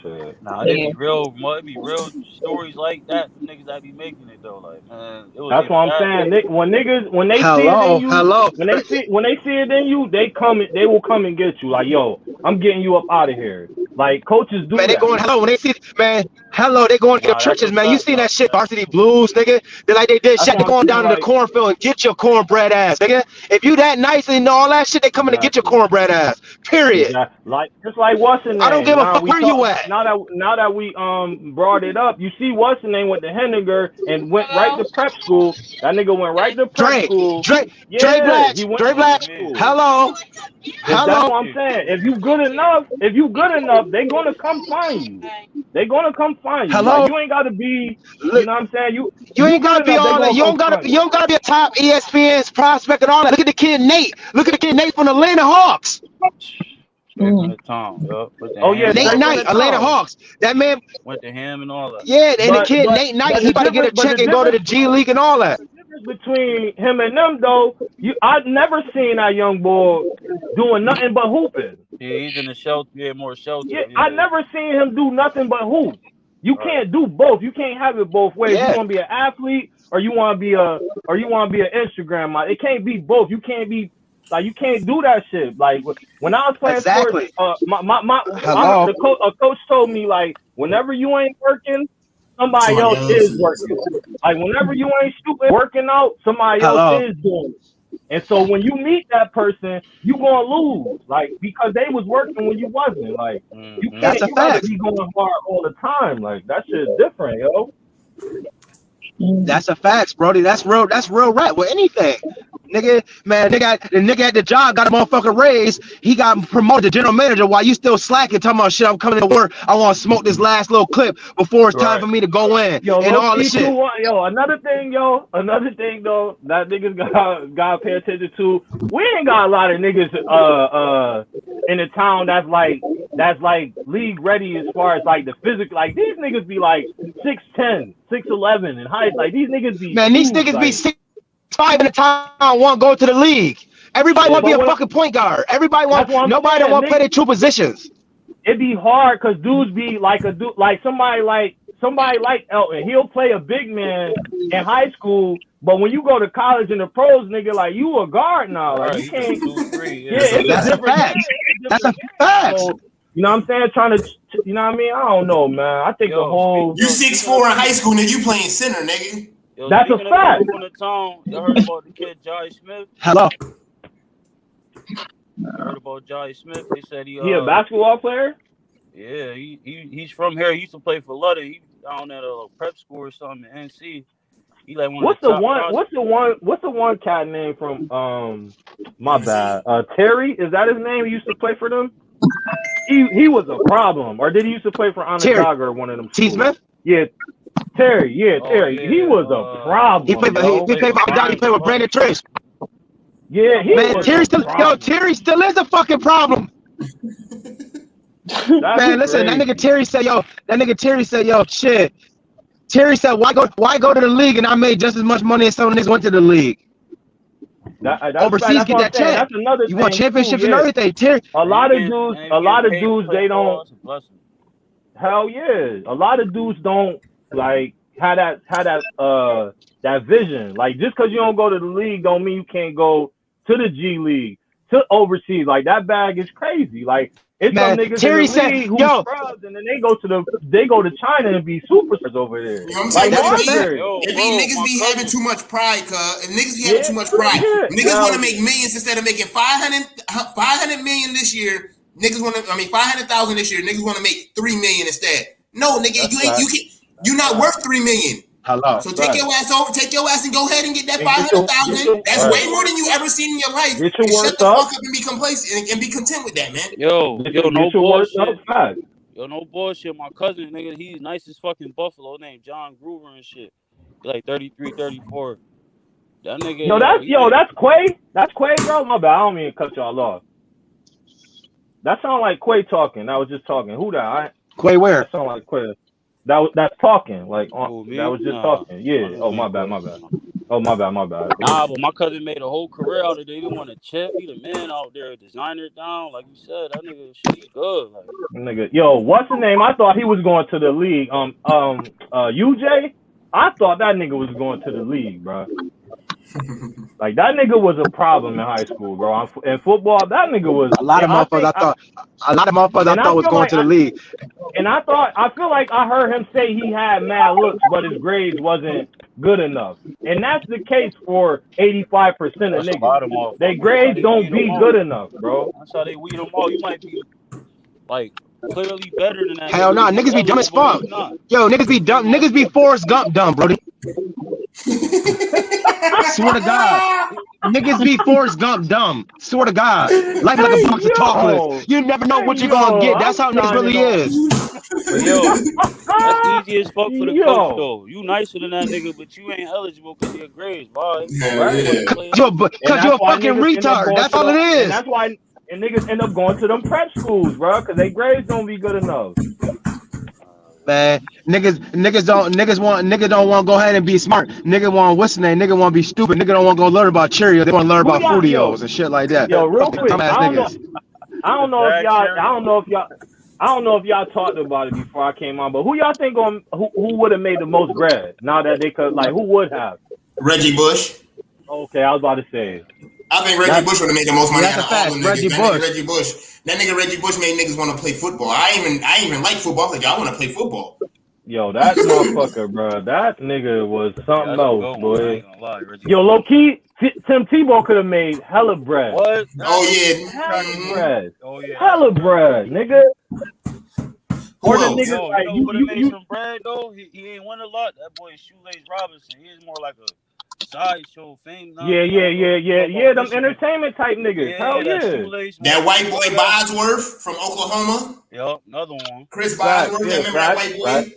shit. Nah, it Yeah. be real. It be real stories like that. The niggas that be making it though, like man, it was That's their what I'm family. saying. When they see it in Hello, you, hello. when they see it in you, they will come and get you. Like, yo, I'm getting you up out of here. Like coaches do Man, they that. going hello when they see man. Hello, they going to the Nah, that's trenches, a man. You fact seen though. that shit, That, Varsity Blues, nigga? They like they did That's shit. what They I'm going saying. down to the Like, cornfield and get your cornbread ass, nigga. If you that nice and all that shit, they coming to get your exactly. cornbread ass. Period. Exactly. Like just like what's the I don't name? give a fuck where you at. Now that we brought it up, you see what's the name went to Henniger and went right to prep school. That nigga went right to prep Dre, school. Dre, Dre Yeah, he Blacks, went Dre to prep Blacks. me. school. Hello, That's hello. what I'm saying. If you good enough, they gonna come find you. They gonna come find you. Like Hello. you ain't gotta be, you Look, know what I'm saying? you If you ain't good gotta be enough, they all that. gonna come find You you. don't gotta be a top ESPN's prospect and all that. Look at the kid Nate. Look at the kid Nate from the Atlanta Hawks. Straight from the town, yo. Put the Oh yeah, ham Nate on straight from Knight, the it. Atlanta town. Hawks. That man, Went to him and all that. yeah, and the But kid but Nate Knight, but he the about to get a difference but check and go to the G League and all that. the difference between him and them though, I never seen that young boy doing nothing but hooping. Yeah, he's in the shelter. Yeah, more Yeah, shelter. I Yeah, never seen him do nothing but hoop. You right. can't do both. You can't have it both ways. You Yeah, want to be an athlete or you want to be an Instagram model. It can't be both. You can't be like you can't do that shit. Like when I was playing sports, exactly. the Hello. coach a coach told me like whenever you ain't working, somebody Somebody else else is is. working. Like whenever you ain't shooting, working out, somebody else Hello. is doing it. And so when you meet that person, you gonna lose, like because they was working when you wasn't. Like Mm-hmm. you gotta be going hard all the time. Like that shit's different, yo. That's a facts, Brody. That's real rap with anything. Nigga, man, the nigga at the job got a motherfucking raise. He got promoted to general manager while you still slacking, talking about shit. I'm coming to work. I want to smoke this last little clip before it's time Right. for me to go in Yo, and low all this key shit. too. Another thing though, that niggas gotta pay attention to. We ain't got a lot of niggas in the town that's like league ready as far as like the physical. Like these niggas be like 6'10", 6'11" and height. Like these niggas be Man, these huge. niggas be Like 6'5" in the town want to go to the league. Everybody Yeah. want to be a but fucking point guard. that's what I'm Nobody don't saying. want to play their true positions. It be hard because dudes be like somebody like Elton. He'll play a big man in high school, but when you go to college and the pros, nigga, like you a guard now. Like Right. you He can't. 2'3". Yeah, Yeah. That's a it's a That's a fact. different fact. game. It's a That's a different game. fact. So you know what I'm saying? Trying to, you know what I mean? I don't know, man. I think the Yo, speak. whole You Yo, speaking of 6'4" in high school, nigga. You playing center, nigga. yo, that's a speaking of fact. people from the town, you heard about the kid Jai Smith? Hello. You heard about Jai Smith? They said He a basketball player. yeah, he's from here. He used to play for Ludden. He down at a prep school or something in NC. He like one What's of the the top one? prospects. What's the one cat name from? My bad. Terry, is that his name? He used to play for them. He was a problem, or did he used to play for Onondaga or one of them T. schools? Smith. Yeah, Terry. Yeah, Oh Terry. yeah, He was a problem. He played with Brandon Trish. Yeah, he Man, was Terry a still problem. Terry still is a fucking problem. Man, listen, that nigga Terry said, yo, shit. Terry said, why go to the league and I made just as much money as some niggas went to the league. Overseas, get that check. That's another you thing want championships too, and everything. Terry. A lot of dudes, they don't. Hell yeah, a lot of dudes don't like have that vision. Like just because you don't go to the league, don't mean you can't go to the G League, to overseas. Like that bag is crazy. Like it's some niggas Terry in the said, league who yo, scrubs, and then they go to China and be superstars over there. You know what I'm saying? Like Niggas be having too much pride, cuz. If niggas be having too much pride, niggas want to make millions instead of making 500 million this year. Niggas want to, 500,000 this year. Niggas want to make 3 million instead. No, nigga, you're not worth 3 million. Hello. So take your ass and go ahead and get that 500,000. That's way more than you ever seen in your life. And shut the fuck up and be complacent and be content with that, man. Yo, no bullshit. Yo, no bullshit. My cousin, nigga, he's nice as fucking Buffalo, named John Groover and shit. He's like 33, 34. That nigga. That's Quay. That's Quay, bro. My bad. I don't mean to cut y'all off. That sound like Quay talking. I was just talking. Who that? Quay where? That sound like Quay. That's talking. Like that was just talking. Yeah. Oh my bad. Oh my bad. Nah, but my cousin made a whole career out of it. He want to chip. He the man out there, designer down. Like you said, that nigga shit good. Like nigga, yo, what's the name? I thought he was going to the league. UJ. I thought that nigga was going to the league, bro. Like that nigga was a problem in high school, bro. In football, that nigga was a lot of motherfuckers. I thought was going to the league. And I feel like I heard him say he had mad looks, but his grades wasn't good enough. And that's the case for 85% of niggas. Their grades don't be good enough, bro. That's how they weed them all. You might be like clearly better than that. Hell no, niggas be dumb as fuck. Yo, niggas be dumb. Niggas be Forrest Gump dumb, brody. Swear to God. Niggas be Forrest Gump dumb. Swear to God. Life like a box of chocolates. You never know what you're gonna get. That's how niggas really is. Yo, that's easy as fuck for the coach though. You nicer than that nigga, but you ain't eligible because of your grades, boy. Cause you're a fucking retard. That's all it is. And that's why niggas end up going to them prep schools, bro, because their grades don't be good enough. Man, niggas don't want to go ahead and be smart. Nigga want what's the name? Nigga want to be stupid. Nigga don't want to go learn about Cheerios. They want to learn about Fruitios and shit like that. Yo, real quick, I don't know if y'all talked about it before I came on, but who y'all think who would have made the most bread now that they could, like, who would have? Reggie Bush. Okay, I was about to say. I think Reggie Bush would have made the most money out of all the niggas. Reggie Bush made niggas want to play football. I ain't even like football. I was like, I want to play football. Yo, that motherfucker, bro. That nigga was something else, boy. Yo, low key, Tim Tebow could have made hella bread. What? Hella bread. Hella bread, nigga. Or the niggas like you would have made some bread though. He ain't won a lot. That boy Shoelace Robinson. He is more like a sideshow fame. Yeah. Them entertainment type niggas. Yeah, hell yeah. That white boy Bosworth from Oklahoma. Yep, another one. Chris Bosworth. Remember that white boy?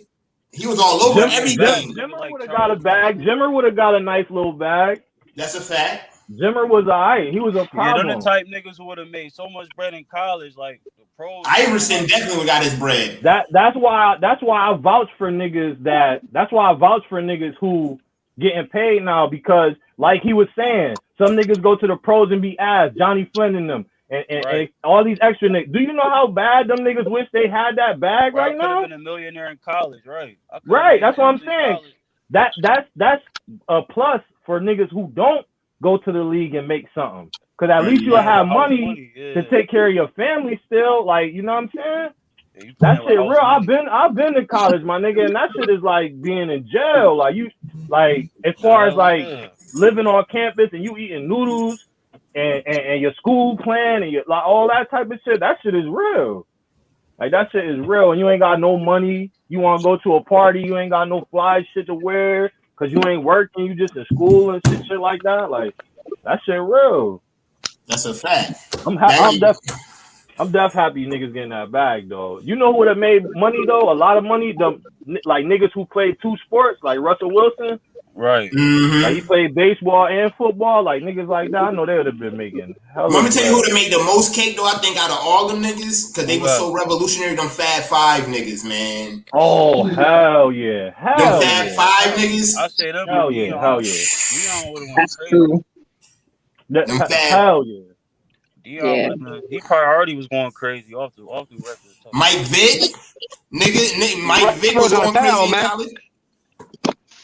He was all over everything. Jimmer would have got a bag. Jimmer would have got a nice little bag. That's a fact. Jimmer was alright. He was a problem. Yeah, they're the type niggas who would have made so much bread in college, like the pros. Iverson definitely got his bread. That's why I vouch for niggas who getting paid now, because like he was saying, some niggas go to the pros and be ass. Johnny Flynn and them. And all these extra niggas. Do you know how bad them niggas wish they had that bag right now? I could have been a millionaire in college, right? Right, that's what I'm saying. That's a plus for niggas who don't go to the league and make something. Because at least you'll have money to take care of your family still. Like, you know what I'm saying? Yeah, that shit real. I've been to college, my nigga, and that shit is like being in jail. Like you, like as far as like living on campus and you eating noodles and your school plan and your like all that type of shit. That shit is real. Like that shit is real, and you ain't got no money. You want to go to a party, you ain't got no fly shit to wear because you ain't working, you just in school and shit like that. Like that shit real. That's a fact. I'm def happy niggas getting that bag though. You know who would have made money though? A lot of money. Like niggas who played 2 sports, like Russell Wilson. Right. Like he played baseball and football. Like niggas like that, I know they would have been making hella. Let me tell you who to make the most cake though. I think out of all them niggas, because they were so revolutionary. Them Fab Five niggas, man. Oh hell yeah, them Fab Five niggas. I say them. Hell yeah, hell yeah. Dion would have went That's crazy. true. Hell yeah. Dion, he probably already was going crazy off the record. Mike Vick, nigga, Mike Vick was going crazy in college.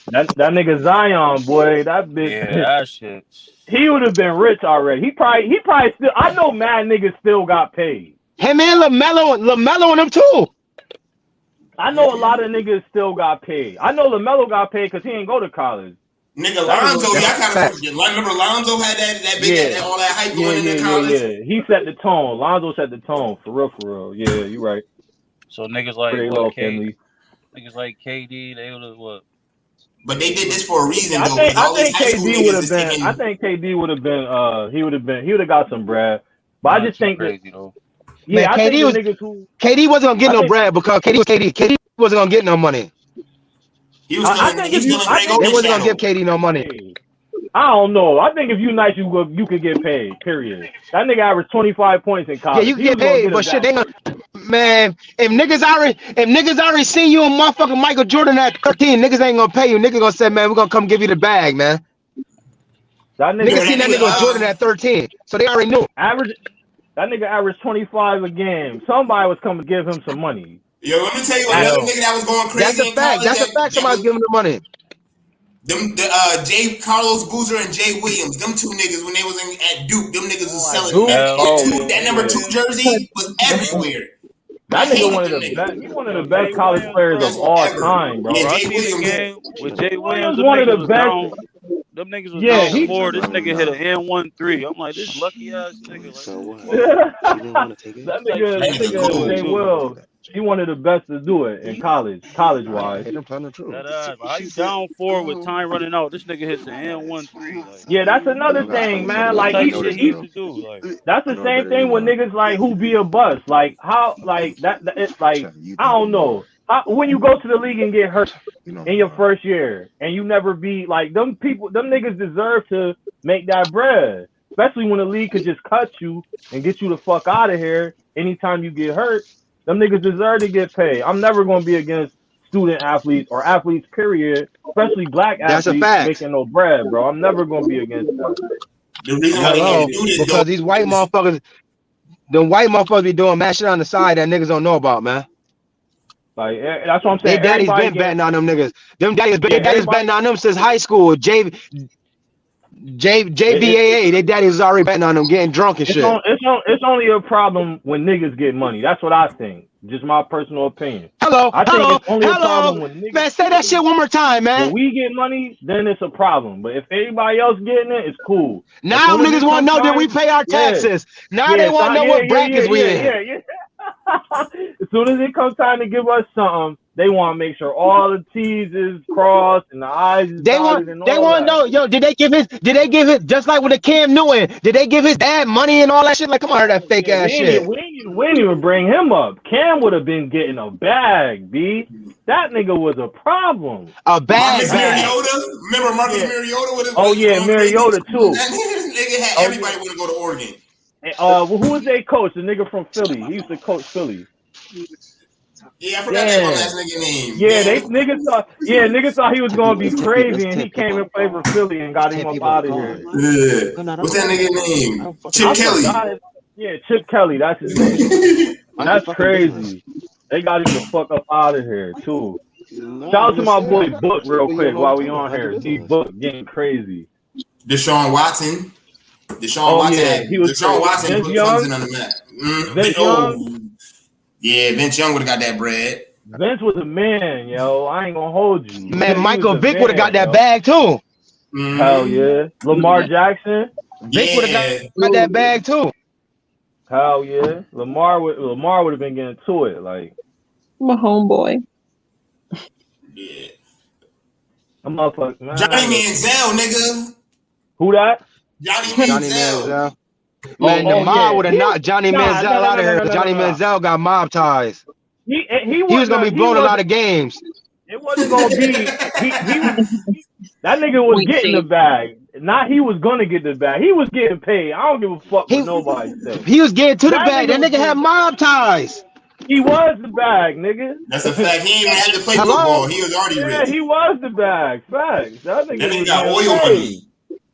That nigga Zion, boy, that bitch. Yeah, that shit. He would have been rich already. He probably still. I know mad niggas still got paid. Him and LaMelo and them too. I know a lot of niggas still got paid. I know LaMelo got paid because he ain't go to college. Nigga, Lonzo, I kind of remember Lonzo had that big all that hype going into college. Yeah. He set the tone. Lonzo set the tone for real. Yeah, you right. So niggas like niggas like KD, they would have what? But they did this for a reason, I though. think KD would have been. I think KD would have been. He would have got some bread. But I just think crazy though. Yeah, man, I think the niggas who KD wasn't gonna get no bread because KD was KD. KD wasn't gonna get no money. He was they wasn't gonna give KD no money. I don't know. I think if you nice, you could get paid. Period. That nigga averaged 25 points in college. Yeah, you can get paid, but shit, they gonna, man. If niggas already seen you and motherfucking Michael Jordan at 13, niggas ain't gonna pay you. Niggas gonna say, man, we're gonna come give you the bag, man. Niggas seen that nigga Jordan at 13, so they already knew. That nigga averaged 25 a game. Somebody was coming to give him some money. Yo, let me tell you another nigga that was going crazy. That's a fact. That's a fact. Somebody's giving him money. J. Carlos Boozer and Jay Williams, them two niggas when they was at Duke, them niggas was selling that number 2 jersey was everywhere. That nigga one of the best college players of all time, bro. Yeah, Jay Williams with Jay Williams, one of the best. Them niggas was down 4. This nigga hit an N1-3. I'm like, this lucky ass nigga. Like, so what? You didn't want to take it? That nigga Jay Will. He one of the best to do it in college wise. How you down 4 with time running out? This nigga hits an N1-3. Like, yeah, that's another thing, man. Like he used to do. Like that's the same thing with niggas like who be a bust. Like how like that it's like I don't know. When you go to the league and get hurt in your first year and you never be like them niggas deserve to make that bread. Especially when the league could just cut you and get you the fuck out of here anytime you get hurt. Them niggas deserve to get paid. I'm never going to be against student athletes or athletes, period. Especially black athletes making no bread, bro. I'm never going to be against that. The reason why they can't do this, because these white motherfuckers, be doing mad shit on the side that niggas don't know about, man. Like that's what I'm saying. Their daddy's been betting on them niggas. Them daddy's betting on them since high school. JVAA, their daddy's already betting on them getting drunk and shit. It's only a problem when niggas get money. That's what I think. Just my personal opinion. I think it's only a problem when niggas. Man, say that shit one more time, man. When we get money, then it's a problem. But if anybody else getting it, it's cool. Now niggas want to know that we pay our taxes. Now they want to know what brackets we in. As soon as it comes time to give us something, they want to make sure all the T's is crossed and the I's is dotted. They want to know, yo, did they give it just like with the Cam Newton? Did they give his dad money and all that shit? Like, come on, that fake ass shit. We didn't even bring him up. Cam would have been getting a bag, B. That nigga was a problem. A bag. Remember Marcus Mariota with his Mariota too. That nigga had everybody want to go to Oregon. Who was their coach? The nigga from Philly. He used to coach Philly. Yeah, I forgot that one last nigga name. Yeah, niggas thought he was gonna be crazy, and he came and played for Philly and got him up out of here. Yeah. What's that nigga name? Chip Kelly. Yeah, Chip Kelly. That's his name. That's crazy. They got him the fuck up out of here too. Shout out to my boy Book real quick while we on here. See Book getting crazy. Deshaun Watson. Deshaun Watson put Clemson on the map. Vince Young. Yeah, Vince Young would have got that bread. Vince was a man, yo. I ain't gonna hold you. Man, Michael Vick would have got that bag too. Hell yeah. Lamar Jackson. Vick would have got that bag too. Hell yeah. Lamar would have been getting to it. Like I'm a homeboy. Yeah. I'm motherfucking man. Johnny Manziel, nigga. Who that? Johnny Johnny Manziel. Manziel. Man, the mob would have knocked Johnny Manziel out of here, but Johnny Manziel got mob ties. He was gonna be blowing a lot of games. It wasn't gonna be. He was. That nigga was getting the bag. Not he was gonna get the bag. He was getting paid. I don't give a fuck what nobody said. He was getting to the bag. That nigga had mob ties. He was the bag, nigga. That's a fact. He ain't even had to play football. He was already rich. Yeah, he was the bag. Facts. That nigga got oil money.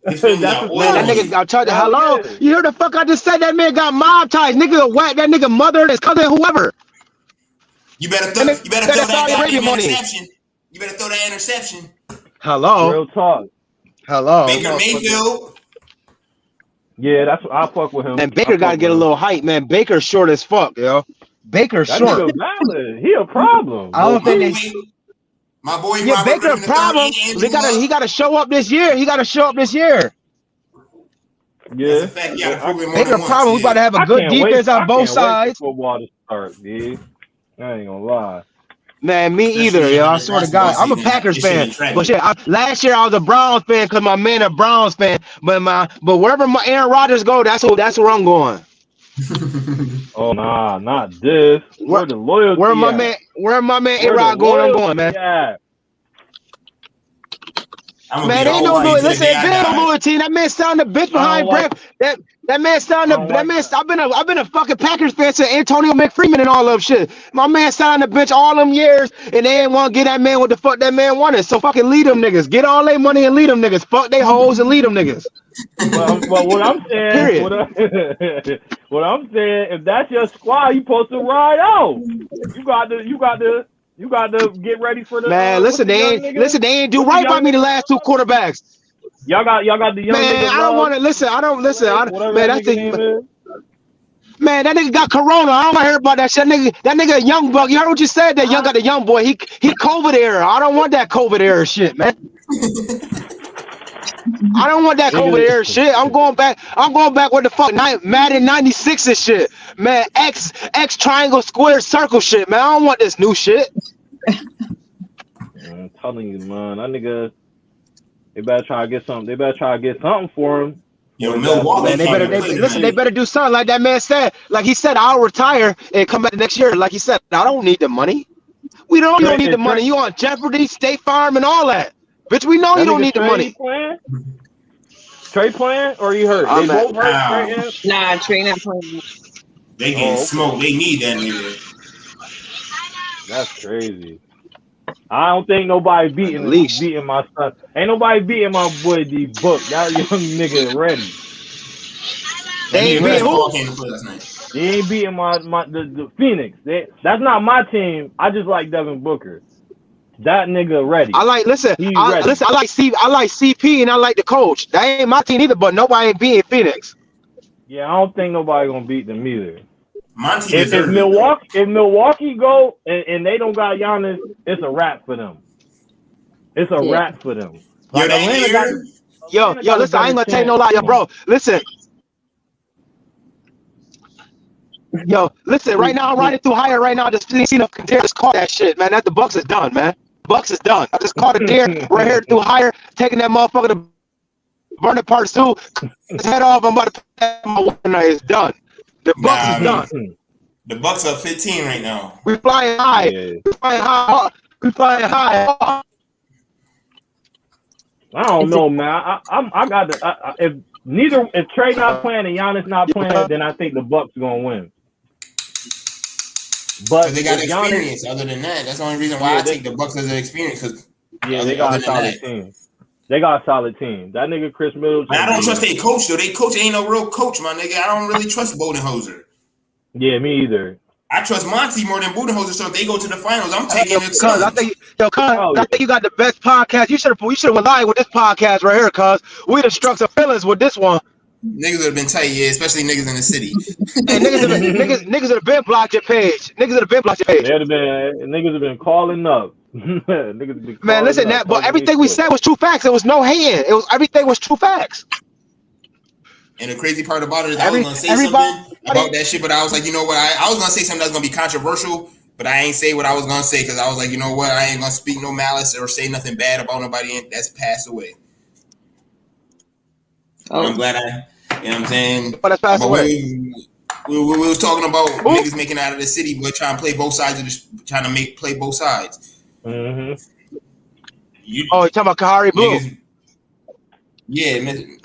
That nigga got charged. Hello? You heard the fuck I just said? That man got mob ties. Nigga whack that nigga mother, his cousin, whoever. You better throw that goddamn interception. You better throw that interception. Hello. Real talk. Hello. Baker Mayfield. Yeah, that's what I fuck with him. And Baker got to get a little height, man. Baker's short as fuck, yo. Baker's short. He a problem. I don't think they. My boy, yeah, Baker a problem. He got to show up this year. He got to show up this year. Yeah, that's a fact. Baker a problem. We about to have a good defense on both sides. Football to start, dude. I ain't gonna lie. Man, me either, yo. I swear to God, I'm a Packers fan, but shit, last year I was a Browns fan because my man a Browns fan. But wherever my Aaron Rodgers go, that's where I'm going. Oh nah, not this. Where the loyalty? Where my man A-Rod going? I'm going, man. Yeah. Man, ain't no loyalty. Listen, there ain't no loyalty. That man signed the bitch behind Brett. That man signed the. I've been a fucking Packers fan since Antonio McFreeman and all of shit. My man signed the bench all them years, and they ain't want to get that man what the fuck that man wanted. So fucking lead them niggas. Get all their money and lead them niggas. Fuck they hoes and lead them niggas. Well, what I'm saying, what I'm saying, if that's your squad, you supposed to ride out. You got to get ready for the man. Listen, they ain't do right by me the last two quarterbacks. Y'all got the young man. I don't want to listen. I don't listen. Man, I think. Man, that nigga got corona. I don't want to hear about that shit. That nigga a young buck. You heard what you said? That young got the young boy. He COVID era. I don't want that COVID era shit, man. I don't want that COVID era shit. I'm going back with the fuck Madden 96 and shit. Man, X triangle square circle shit, man. I don't want this new shit. I'm telling you, man. That nigga, they better try to get something. They better try to get something for him. Yo, Milwaukee. Man, they better do something like that man said. Like he said, I'll retire and come back the next year. Like he said, I don't need the money. We don't need the money. You on Jeopardy, State Farm, and all that. Bitch, we know you don't need the money. Trey playing or you hurt? They both hurt. Nah, Trey not playing. They getting smoked. They need that nigga. That's crazy. I don't think nobody beating my son. Ain't nobody beating my boy D Book. That young nigga ready. They ain't beating who? They ain't beating the Phoenix. That's not my team. I just like Devin Booker. That nigga ready. I like I like CP and I like the coach. That ain't my team either, but nobody ain't beating Phoenix. Yeah, I don't think nobody gonna beat them either. If Milwaukee go and they don't got Giannis, it's a wrap for them. It's a wrap for them. Like Yo, listen, I ain't gonna tell you no lie, yo, bro. Listen. Yo, listen, right now I'm riding through higher right now. Just seen a deer. Just caught that shit, man. That the Bucks is done, man. Bucks is done. I just caught a deer right here through higher, taking that motherfucker to burning part 2. His head off. I'm about to put that in my water. It's done. The Bucks is done. The Bucks are 15 right now. We flying high. Yeah. We flying high. I don't know, man. I got the if Trey not playing and Giannis not playing, then I think the Bucks gonna win. But they got experience. Other than that, that's the only reason why I take the Bucks as an experience. Because they got a solid team. They got a solid team. That nigga Chris Middleton. Man, I don't trust their coach though. Their coach ain't no real coach, my nigga. I don't really trust Budenholzer. Yeah, me either. I trust Monty more than Budenholzer. So if they go to the finals, I'm taking it. I think you got the best podcast. You should have went live with this podcast right here, cuz we done struck some feelings with this one. Niggas would have been tight, yeah, especially niggas in the city. And niggas would have been blocked your page. Niggas would have been blocked your page. Niggas have been calling up. Man, listen, but everything we said was true facts. It was no hating. Everything was true facts. And the crazy part about it is I was gonna say something about that shit, but I was like, you know what? I was gonna say something that's gonna be controversial, But I ain't say what I was gonna say because I was like, you know what? I ain't gonna speak no malice or say nothing bad about nobody that's passed away. Oh. I'm glad you know what I'm saying? But that's passed away. We were talking about niggas making out of the city, but trying to play both sides trying to play both sides. Mm-hmm. You talking about Kahari Blue? Niggas, yeah, man.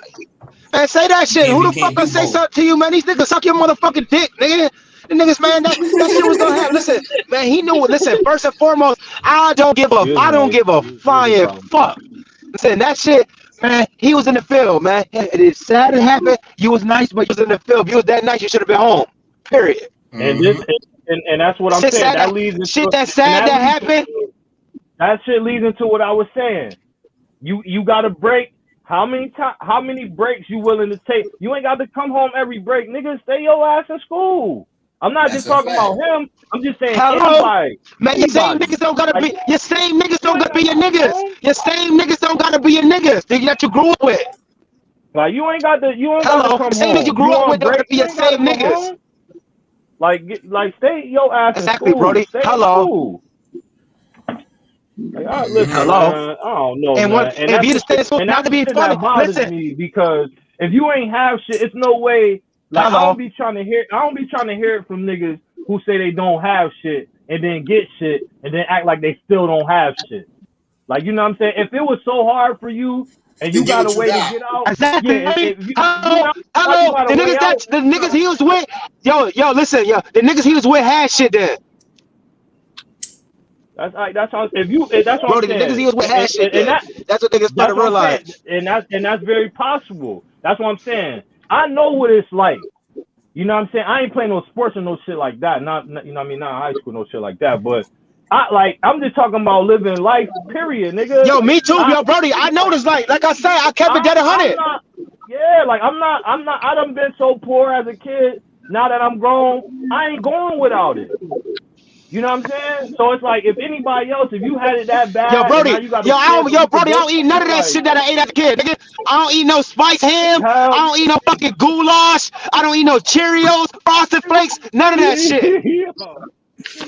Man, say that shit. Who the fuck gonna say something to you, man? These niggas suck your motherfucking dick, nigga. The niggas, man, that shit was gonna happen. Listen, man, he knew it. Listen, first and foremost, I don't give a flying fuck. Listen, that shit, man, he was in the field, man. It is sad it happened. You was nice, but you was in the field. If you was that nice, you should have been home. Period. And this and that's what I'm saying. That leads into shit that's sad that happened. That shit leads into what I was saying. You gotta break. How many breaks you willing to take? You ain't got to come home every break, nigga. Stay your ass in school. I'm not just talking about him. I'm just saying anybody. Man, your same niggas don't gotta be. Your same niggas don't gotta be your niggas. Your same niggas don't gotta be your niggas that you grew up with. Like you ain't got to. You ain't got to come home. Same niggas you grew up with don't gotta be your same niggas. Like stay your ass exactly, in school. Brody. Stay Hello. Like, listen, hello. Man, I don't know, and man. And if you stay so not to be funny, bothers me because if you ain't have shit, it's no way. Like I don't be trying to hear it from niggas who say they don't have shit and then get shit and then act like they still don't have shit. Like you know what I'm saying? If it was so hard for you and you got a way to get out, exactly. Yeah, hello. The niggas he was with, listen, the niggas he was with had shit then. That's how. That's what Bro, I'm saying. The niggas he was with had shit. That's what niggas started to realize. And that's very possible. That's what I'm saying. I know what it's like. You know what I'm saying? I ain't playing no sports or no shit like that. Not you know what I mean? Not in high school, no shit like that. But I'm just talking about living life. Period, nigga. Yo, me too, Brody. I know this. Like I said, I kept it dead 100. Yeah, like I'm not. I done been so poor as a kid. Now that I'm grown, I ain't going without it. You know what I'm saying? So it's like if anybody else, if you had it that bad, Brody, Brody, I don't eat none of that shit that I ate as a kid, nigga. I don't eat no spice ham. I don't eat no fucking goulash. I don't eat no Cheerios, Frosted Flakes, none of that shit.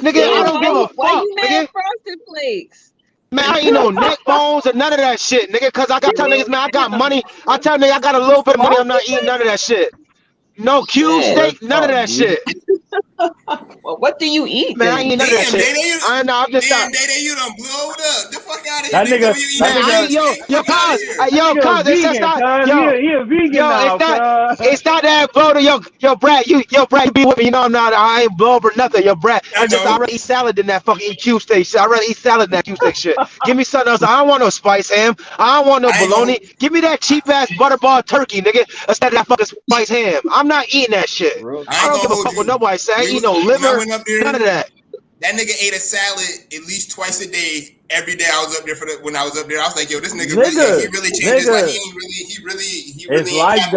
Nigga, I don't give a fuck, why you nigga. Frosted Flakes? Man, I ain't eat no neck bones or none of that shit, nigga. Cause I got tell niggas, man, I got money. I tell niggas I got a little bit of money. I'm not eating none of that shit. No cube steak, none of that shit. Well, what do you eat? Man, I ain't none of that shit. I know, I'm just damn, you done blew it up. The fuck out of that here. He a vegan now, it's not that, bro. Yo, Brad, you be with me. You know I ain't blow up or nothing. Yo, Brad, I'd rather eat salad than that fucking cube steak shit. I'd rather eat salad than that cube steak shit. Give me something else. I don't want no spice ham. I don't want no bologna. Give me that cheap ass butterball turkey, nigga, instead of that fucking spice ham. I'm not eating that shit. I don't give a fuck what nobody say. I ain't eat no liver. None of that. That nigga ate a salad at least twice a day. Every day I was up there when I was up there. I was like, yo, this nigga really changed his life. He really it's like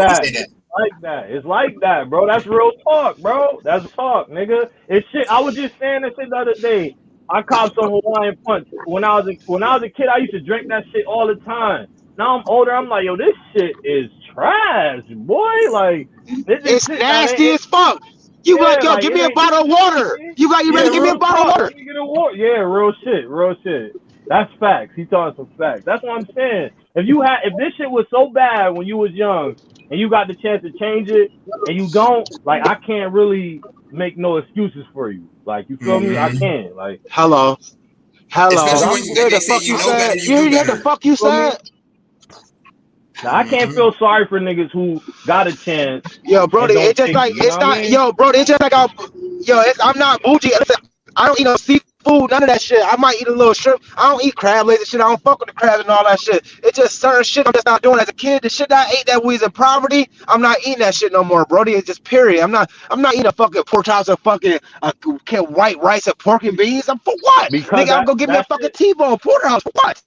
that. It's like that, bro. That's real talk, bro. That's talk, nigga. It's shit. I was just saying that shit the other day. I copped some Hawaiian Punch. When I was a kid, I used to drink that shit all the time. Now I'm older. I'm like, yo, this shit is trash, boy. Like, it's nasty as fuck. You like, yo, give me a bottle of water. You ready to give me a bottle of water? Yeah, real shit. That's facts. He talking some facts. That's what I'm saying. If this shit was so bad when you was young and you got the chance to change it and you don't, like, I can't really make no excuses for you. Like, you feel me? I can't. Like, hello. Especially when they say you know better, you do better. What the fuck you said? Now, I can't feel sorry for niggas who got a chance. Yo, Brody, it's just like it's not. Yo, Brody, it's just like I'm not bougie. Listen, I don't eat no seafood, none of that shit. I might eat a little shrimp. I don't eat crab legs and shit. I don't fuck with the crabs and all that shit. It's just certain shit I'm just not doing. As a kid, the shit that I ate that we was in poverty, I'm not eating that shit no more, Brody. It's just period. I'm not eating a fucking pork chops or fucking white rice and pork and beans. I'm for what? Nigga, I'm gonna give me a fucking T-bone porterhouse for what?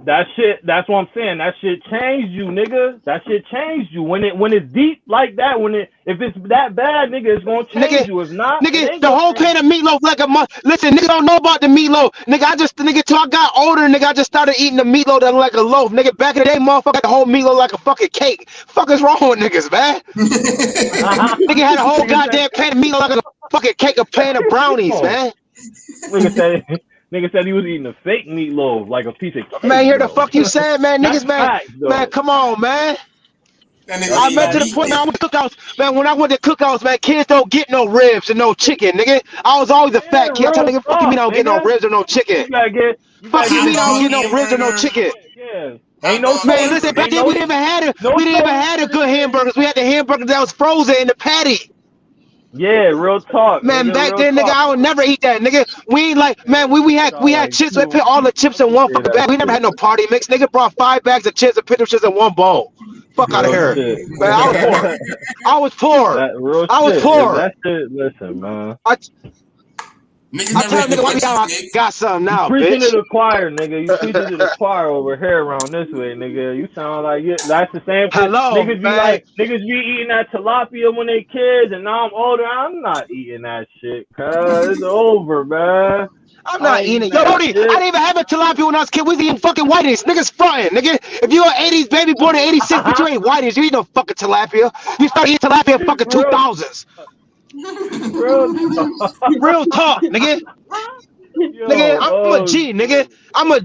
That shit, that's what I'm saying. That shit changed you, nigga. That shit changed you. When it's deep like that, if it's that bad, nigga, it's gonna change you. If not, nigga, the whole pan of meatloaf like a month. Listen, nigga don't know about the meatloaf. Nigga, till I got older, nigga, I just started eating the meatloaf that like a loaf. Nigga, back in the day, motherfucker, the whole meatloaf like a fucking cake. Fuck is wrong with niggas, man? Nigga had a whole goddamn pan of meatloaf like a fucking cake, a pan of brownies, man. Nigga said he was eating a fake meatloaf, like a piece of cake. Man, here the though. fuck you said, man. That's Niggas, man. facts, though. Man, come on, man. That That's nigga I eating met to the facts, point, man, I though. went to cookouts. Man, when I went to cookouts, man, kids don't get no ribs and no chicken, nigga. I was always a Yeah, fat kid. I tell real nigga, fuck you mean talk, I don't get no nigga. ribs or no chicken? You gotta get Fuck you hot mean I don't dog, get no ribs or no hamburger, chicken? Yeah. hot Ain't no dog, Man, toast. listen, back Ain't then hamburger. we didn't even toast had a for the good shit. hamburgers. We had the hamburger that was frozen in the patty. Yeah, real talk, Man, nigga. back Real then, nigga, talk. I would never eat that, nigga. We ain't like, man, we Sound had like chips. We you put all the chips in one say fucking that bag. We never shit. had no party mix. Nigga brought 5 bags of chips and put them shits in one bowl. Fuck out of Real here, shit. man. I was poor. I was poor. That real I was shit. poor. That shit. Listen, man. Niggas I never tell had nigga, no why we punches, nigga. got something You now, preaching to bitch. the choir, nigga. You preaching to the choir over here around this way, nigga. You sound like that's the same shit. Hello, Niggas man. be eating that tilapia when they kids, and now I'm older. I'm not eating that shit, cuz it's over, man. I'm I not ain't eating eating it. Yo, that Brody, I shit. didn't even have a tilapia when I was a kid. We was eating fucking whitings. Niggas fronting, nigga. If you an 80s baby born in 86, but you ain't whitings, you eat no fucking tilapia. You start eating tilapia in fucking real, 2000s. real talk. Real talk, nigga. Nigga, Yo, I'm a oh G, nigga. shit. I'm a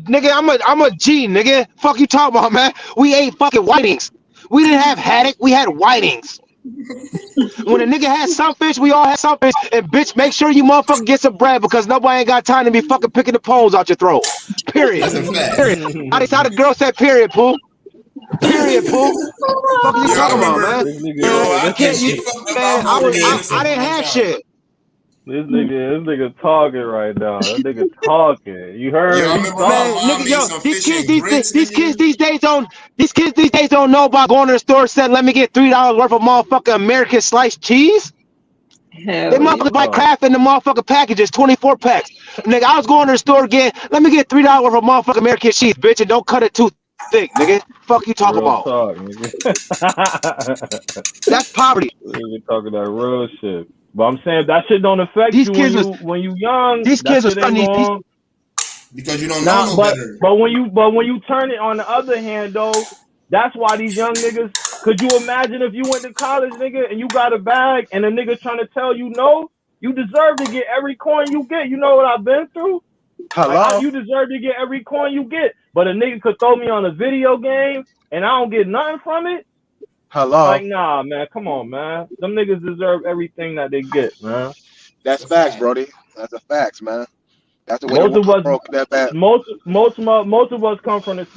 G, nigga. Fuck you talking about, man. We ate fucking whitings. We didn't have haddock, we had whitings. When a nigga had some fish, we all had some fish. And bitch, make sure you motherfucker get some bread because nobody ain't got time to be fucking picking the poles out your throat. Period. That's a fact. Period. How the girl said period, Pooh. Period, Pooh. Fuck you Yo, I talking about, remember, man? This yo, Man, nigga, you I can't that you shit fucked up man, our whole day in the I didn't summer one have time. shit. this nigga talking right now. That nigga talking. You Yo, I heard? He remember my Man, talking. mom nigga, made yo, some these fish kids and grits, nigga. these kids these days don't know about going to the store saying, let me get $3 worth of motherfucking American sliced cheese. They Hell yeah. motherfuckers buy Oh, crap in the motherfucking packages, 24 packs. Nigga, I was going to the store again. Let me get $3 worth of motherfucking American cheese, bitch, and don't cut it too thick, nigga. Fuck you talk real about. talk, nigga. That's poverty. Nigga talking that real shit. But I'm saying that shit don't affect These you kids was when you young. these That kids was shit ain't starting these going. Because you don't know Nah, no but better. but when you turn it on the other hand though, that's why these young niggas. Could you imagine if you went to college, nigga, and you got a bag, and a nigga trying to tell you no? You deserve to get every coin you get. You know what I've been through? hello. You deserve to get every coin you get. But a nigga could throw me on a video game and I don't get nothing from it. Hello. Like, nah, man, come on, man. Them niggas deserve everything that they get, man. It's That's a facts, fact. Brody. That's a facts, man. That's the way the Most of us, world that bad. most of us come from the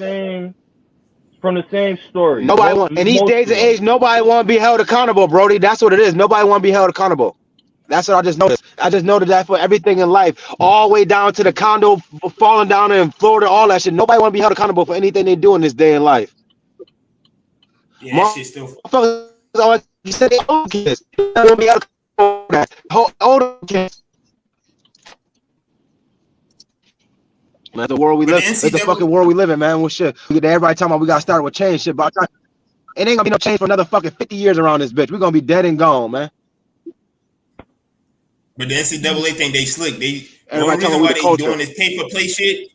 same story. Nobody want in these Most days of and us. age, nobody want to be held accountable, Brody. That's what it is. Nobody want to be held accountable. That's what I just noticed. I just noticed that for everything in life, all the way down to the condo falling down in Florida, all that shit. Nobody want to be held accountable for anything they do in this day in life. Yeah, that shit still. Motherfuckers, like you said, they old kids. They want to be held accountable for that. Older kids. That's the world we But the live. It's the NCAA, fucking world we live in, man. Well, shit. We get everybody talking about we got to start with change shit, but it ain't gonna be no change for another fucking 50 years around this bitch. We're gonna be dead and gone, man. but the NCAA think they slick. The Everybody only talking reason about we why the they culture. doing this pay for play shit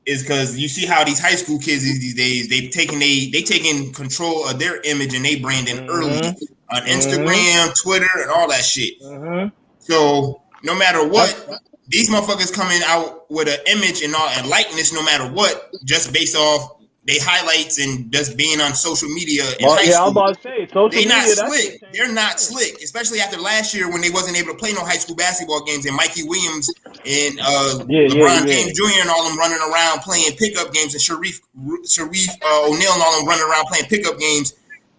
is because you see how these high school kids these days they taking control of their image and they branding early Mhm. on Mhm. Instagram, Twitter, and all that shit. Mhm. So no matter That's what, these motherfuckers coming out with an image and all and likeness, no matter what, just based off they highlights and just being on social media in well, high yeah. I'm school. about to say social They not media. That slick. shit changed They're the not game. slick, especially after last year when they wasn't able to play no high school basketball games and Mikey Williams and Yeah, yeah, LeBron yeah. James Jr. and all them running around playing pickup games and Sharif O'Neal and all them running around playing pickup games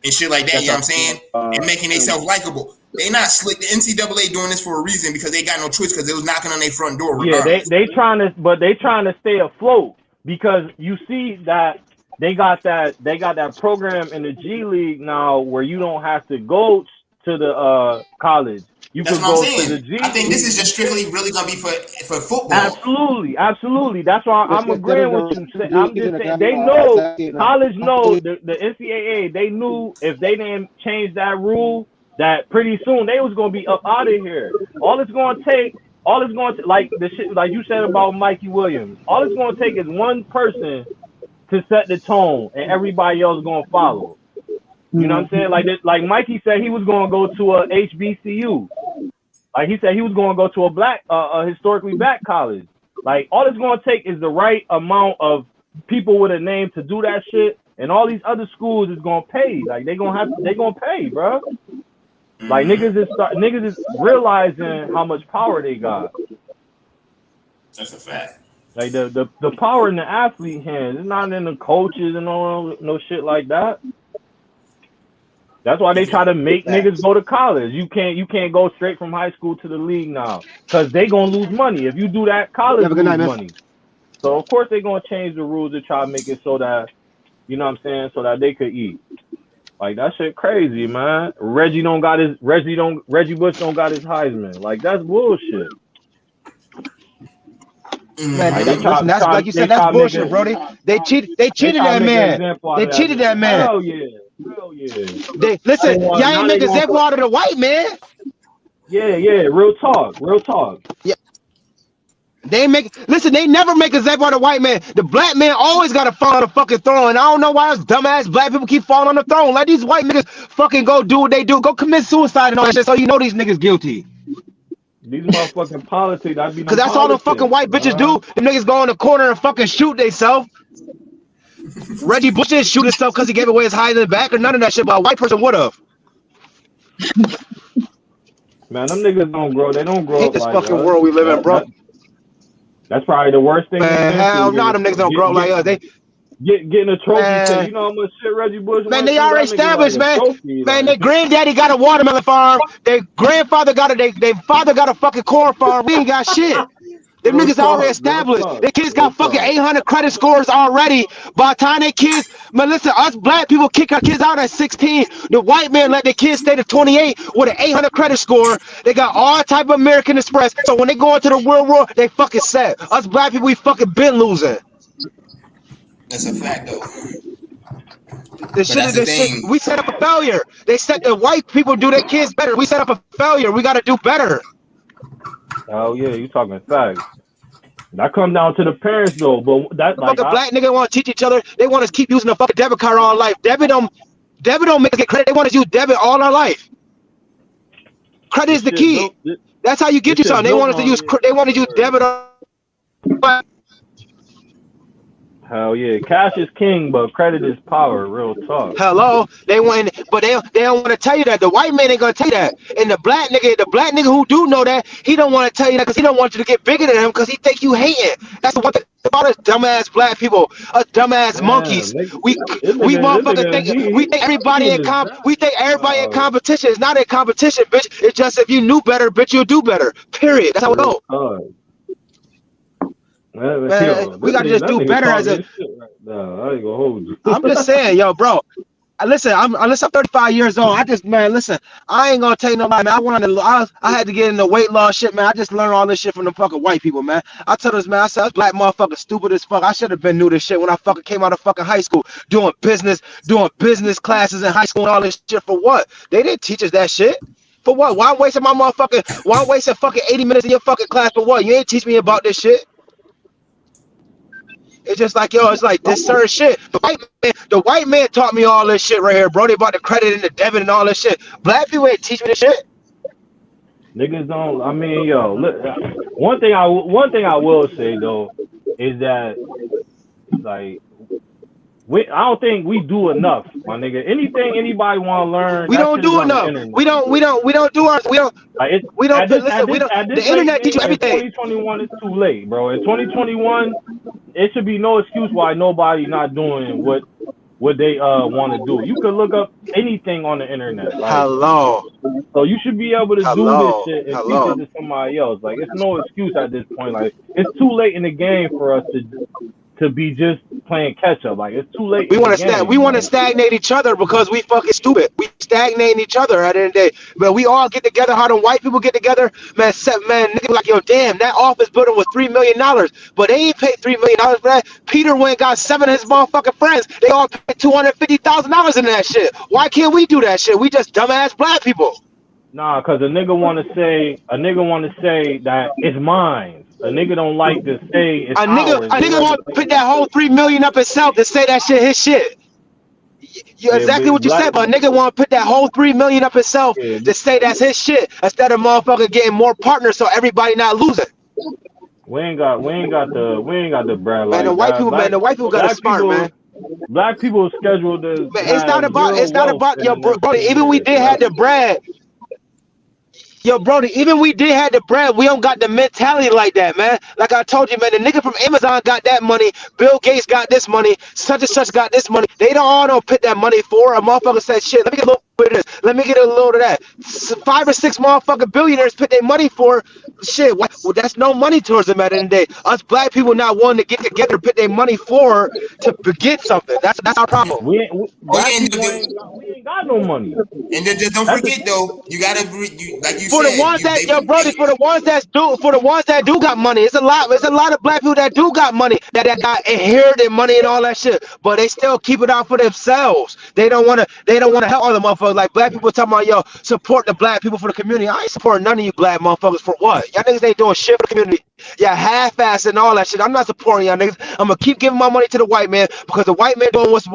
and shit like that. You know what I'm saying? And making themselves likable. They not slick. The NCAA doing this for a reason because they got no choice because they was knocking on their front door Yeah, regardless. they trying to stay afloat because you see that they got that program in the G League now where you don't have to go to the college. You That's could what I'm go to the saying. G I think this League. is just strictly really gonna be for football. Absolutely, absolutely. That's why I'm Instead of agreeing with the you. I'm season just saying again, they know season, college know the NCAA. They knew if they didn't change that rule, that pretty soon they was gonna be up out of here. All it's going to like the shit like you said about Mikey Williams. All it's going to take is one person to set the tone, and everybody else is gonna follow. You know what I'm saying? Like Mikey said, he was gonna go to a HBCU. Like he said, he was going to go to a black, historically black college. Like all it's going to take is the right amount of people with a name to do that shit, and all these other schools is going to pay. Like they gonna pay, bro. Like niggas is realizing how much power they got. That's a fact. Like the power in the athlete hands. It's not in the coaches and no shit like that. That's why they try to make niggas go to college. You can't go straight from high school to the league now, because they gonna lose money. If you do that, college lose money. So of course they gonna change the rules to try to make it so that, you know what I'm saying, so that they could eat. Like that shit crazy, man. Reggie Bush don't got his Heisman. Like that's bullshit. Man, listen, that's like you said, that's bullshit, Brody. They cheated that man. They cheated that man. Hell yeah. Listen, y'all ain't make example out of the white man. Yeah, real talk. Yeah. They never make example out of the white man. The black man always got to fall on the fucking throne. And I don't know why those dumbass black people keep falling on the throne. Like these white niggas fucking go do what they do. Go commit suicide and all that shit, so you know these niggas guilty. These motherfucking politics, because that's all the fucking white bitches do. Them niggas go in the corner and fucking shoot theyself. Reggie Bush didn't shoot himself because he gave away his Heisman back or none of that shit, but a white person would have. Man, them niggas don't grow. They don't grow up like this fucking world we live in, bro. That's probably the worst thing. Man, hell no, them niggas don't grow like us. They getting a trophy. Say, you know how much shit Reggie Bush. Man, they already established, man. Man, their granddaddy got a watermelon farm. Their grandfather got their father got a fucking corn farm. We ain't got shit. Them niggas already established. Their kids got fucking 800 credit scores already. By the time they kids, man, listen, us black people kick our kids out at 16. The white man let their kids stay to 28 with an 800 credit score. They got all type of American Express. So when they go into the real world, they fucking set. Us black people, we fucking been losing. That's a fact, though. Shit, we set up a failure. They said the white people do their kids better. We set up a failure. We got to do better. Oh yeah, you talking facts. That comes down to the parents though, but that like black nigga want to teach each other. They want us to keep using the fucking debit card all life. Debit don't make us get credit. They want us to use debit all our life. Credit is the key. That's how you get you something. They want us to use. They want to use debit. Hell yeah, cash is king, but credit is power. Real talk. Hello, they want, but they don't want to tell you that. The white man ain't gonna tell you that. And the black nigga who do know that, he don't want to tell you that because he don't want you to get bigger than him because he think you hating. That's the one thing about us dumbass black people, us dumbass monkeys. We motherfucker think we think everybody in in competition. It's not in competition, bitch. It's just if you knew better, bitch, you'll do better. Period. That's how it goes. Man, we gotta just do better as a. I ain't gonna hold you. I'm just saying, yo, bro. Listen, unless I'm 35 years old, listen, I ain't gonna tell you nobody, man. I had to get into weight loss shit, man. I just learned all this shit from the fucking white people, man. I told this man, I said, black motherfucker stupid as fuck. I should have been new to shit when I fucking came out of fucking high school, doing business classes in high school and all this shit for what? They didn't teach us that shit. For what? Why I'm wasting fucking 80 minutes in your fucking class for what? You ain't teach me about this shit. It's just like, yo, it's like this certain shit. The white man taught me all this shit right here, bro. They about the credit and the debit and all this shit. Black people ain't teach me this shit. Niggas don't. I mean, yo, look, one thing I will say though is that like I don't think we do enough, my nigga. Anything anybody want to learn, we don't do enough. We don't do our. The internet teaches everything. 2021 is too late, bro. In 2021, it should be no excuse why nobody not doing what they want to do. You could look up anything on the internet. Like, hello. So you should be able to do this shit and teach it to somebody else. Like it's no excuse at this point. Like it's too late in the game for us to be just playing catch up. Like it's too late. We want to stagnate each other because we fucking stupid. We stagnate each other at the end of the day. But we all get together. How the white people get together, man? Nigga, like, yo, damn, that office building was $3 million, but they ain't paid $3 million for that. Peter went and got 7 of his motherfucking friends. They all paid $250,000 in that shit. Why can't we do that shit? We just dumbass black people. Nah, cause a nigga want to say that it's mine. A nigga don't like to say it's a nigga want to pick that whole $3 million up himself to say that shit his shit. You Yeah, exactly but what you said, but a nigga want to put that whole $3 million up himself yeah, to say that's his shit instead of motherfucker getting more partners so everybody not losing. we ain't got the bread Man, the like white that. people, man, the white people got it Black smart, man. people scheduled to Man, have zero it's not wealth about in yo, the next bro. 10 Even we years, did right? have the bread. Yo, Brody, even we did have the bread, we don't got the mentality like that, man. Like I told you, man, the nigga from Amazon got that money. Bill Gates got this money. Such and such got this money. They don't put that money for. A motherfucker said, shit, let me get a little bit of this. Let me get a little of that. 5 or 6 motherfucking billionaires put their money for shit. Well, that's no money towards them at the end of the day. Us black people not wanting to get together, put their money for to get something. That's our problem. Oh yeah, Black people ain't got no money. and then just don't That's the forget though, you gotta like you For the said, ones that they yo, Brody, for the ones that do got money, it's a lot of black people that do got money that got inherited money and all that shit, but they still keep it out for themselves. They don't want to help other motherfuckers. Like black people talking about, yo, support the black people for the community. I ain't supporting none of you black motherfuckers for what? Y'all niggas ain't doing shit for the community. Yeah, half-ass and all that shit. I'm not supporting y'all niggas. I'm gonna keep giving my money to the white man because the white man doing what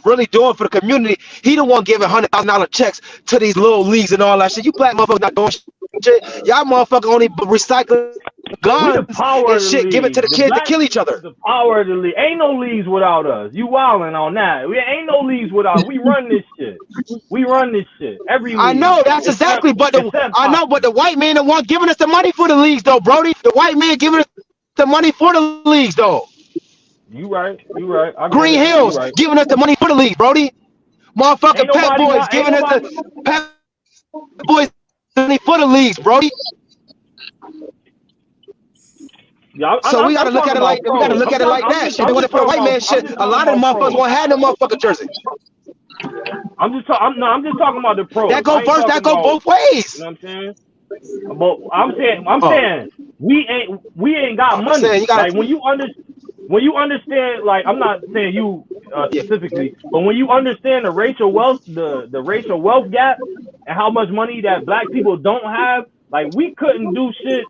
really doing for the community. He the one giving $100,000 checks to these little leagues and all that shit. You black motherfuckers not doing shit. Y'all motherfucker only recycling we guns the power and of the shit. Give it to league. the The kids to black kill each people other. is the power of the league. Ain't no leagues without us. You wildin' on that. We ain't no leagues without. We run this shit. We run this shit. Every I league. know that's exactly, but Pop. the white man the one giving us the money for the leagues though, Brody. The white man giving us the money for the leagues though. You right. You right. I get Green it. You Hills right. giving us the money for the league, Brody. Ain't Motherfucking Pep nobody Boys got. Ain't giving us nobody. the Pep Boys money for the leagues, Brody. Yeah, So we gotta I'm look talking at it about like pro. that. Shit, they want to put a white man I'm shit. just A talking lot of them about motherfuckers pro. won't have no motherfucking jersey. I'm just talking about the That pros. go I ain't verse. That talking go about. both ways. You know what I'm saying? But I'm Oh, saying we ain't got I'm saying money. you gotta. Like when you understand, like I'm not saying you Yeah. specifically, but when you understand the racial wealth gap and how much money that black people don't have, like we couldn't do shit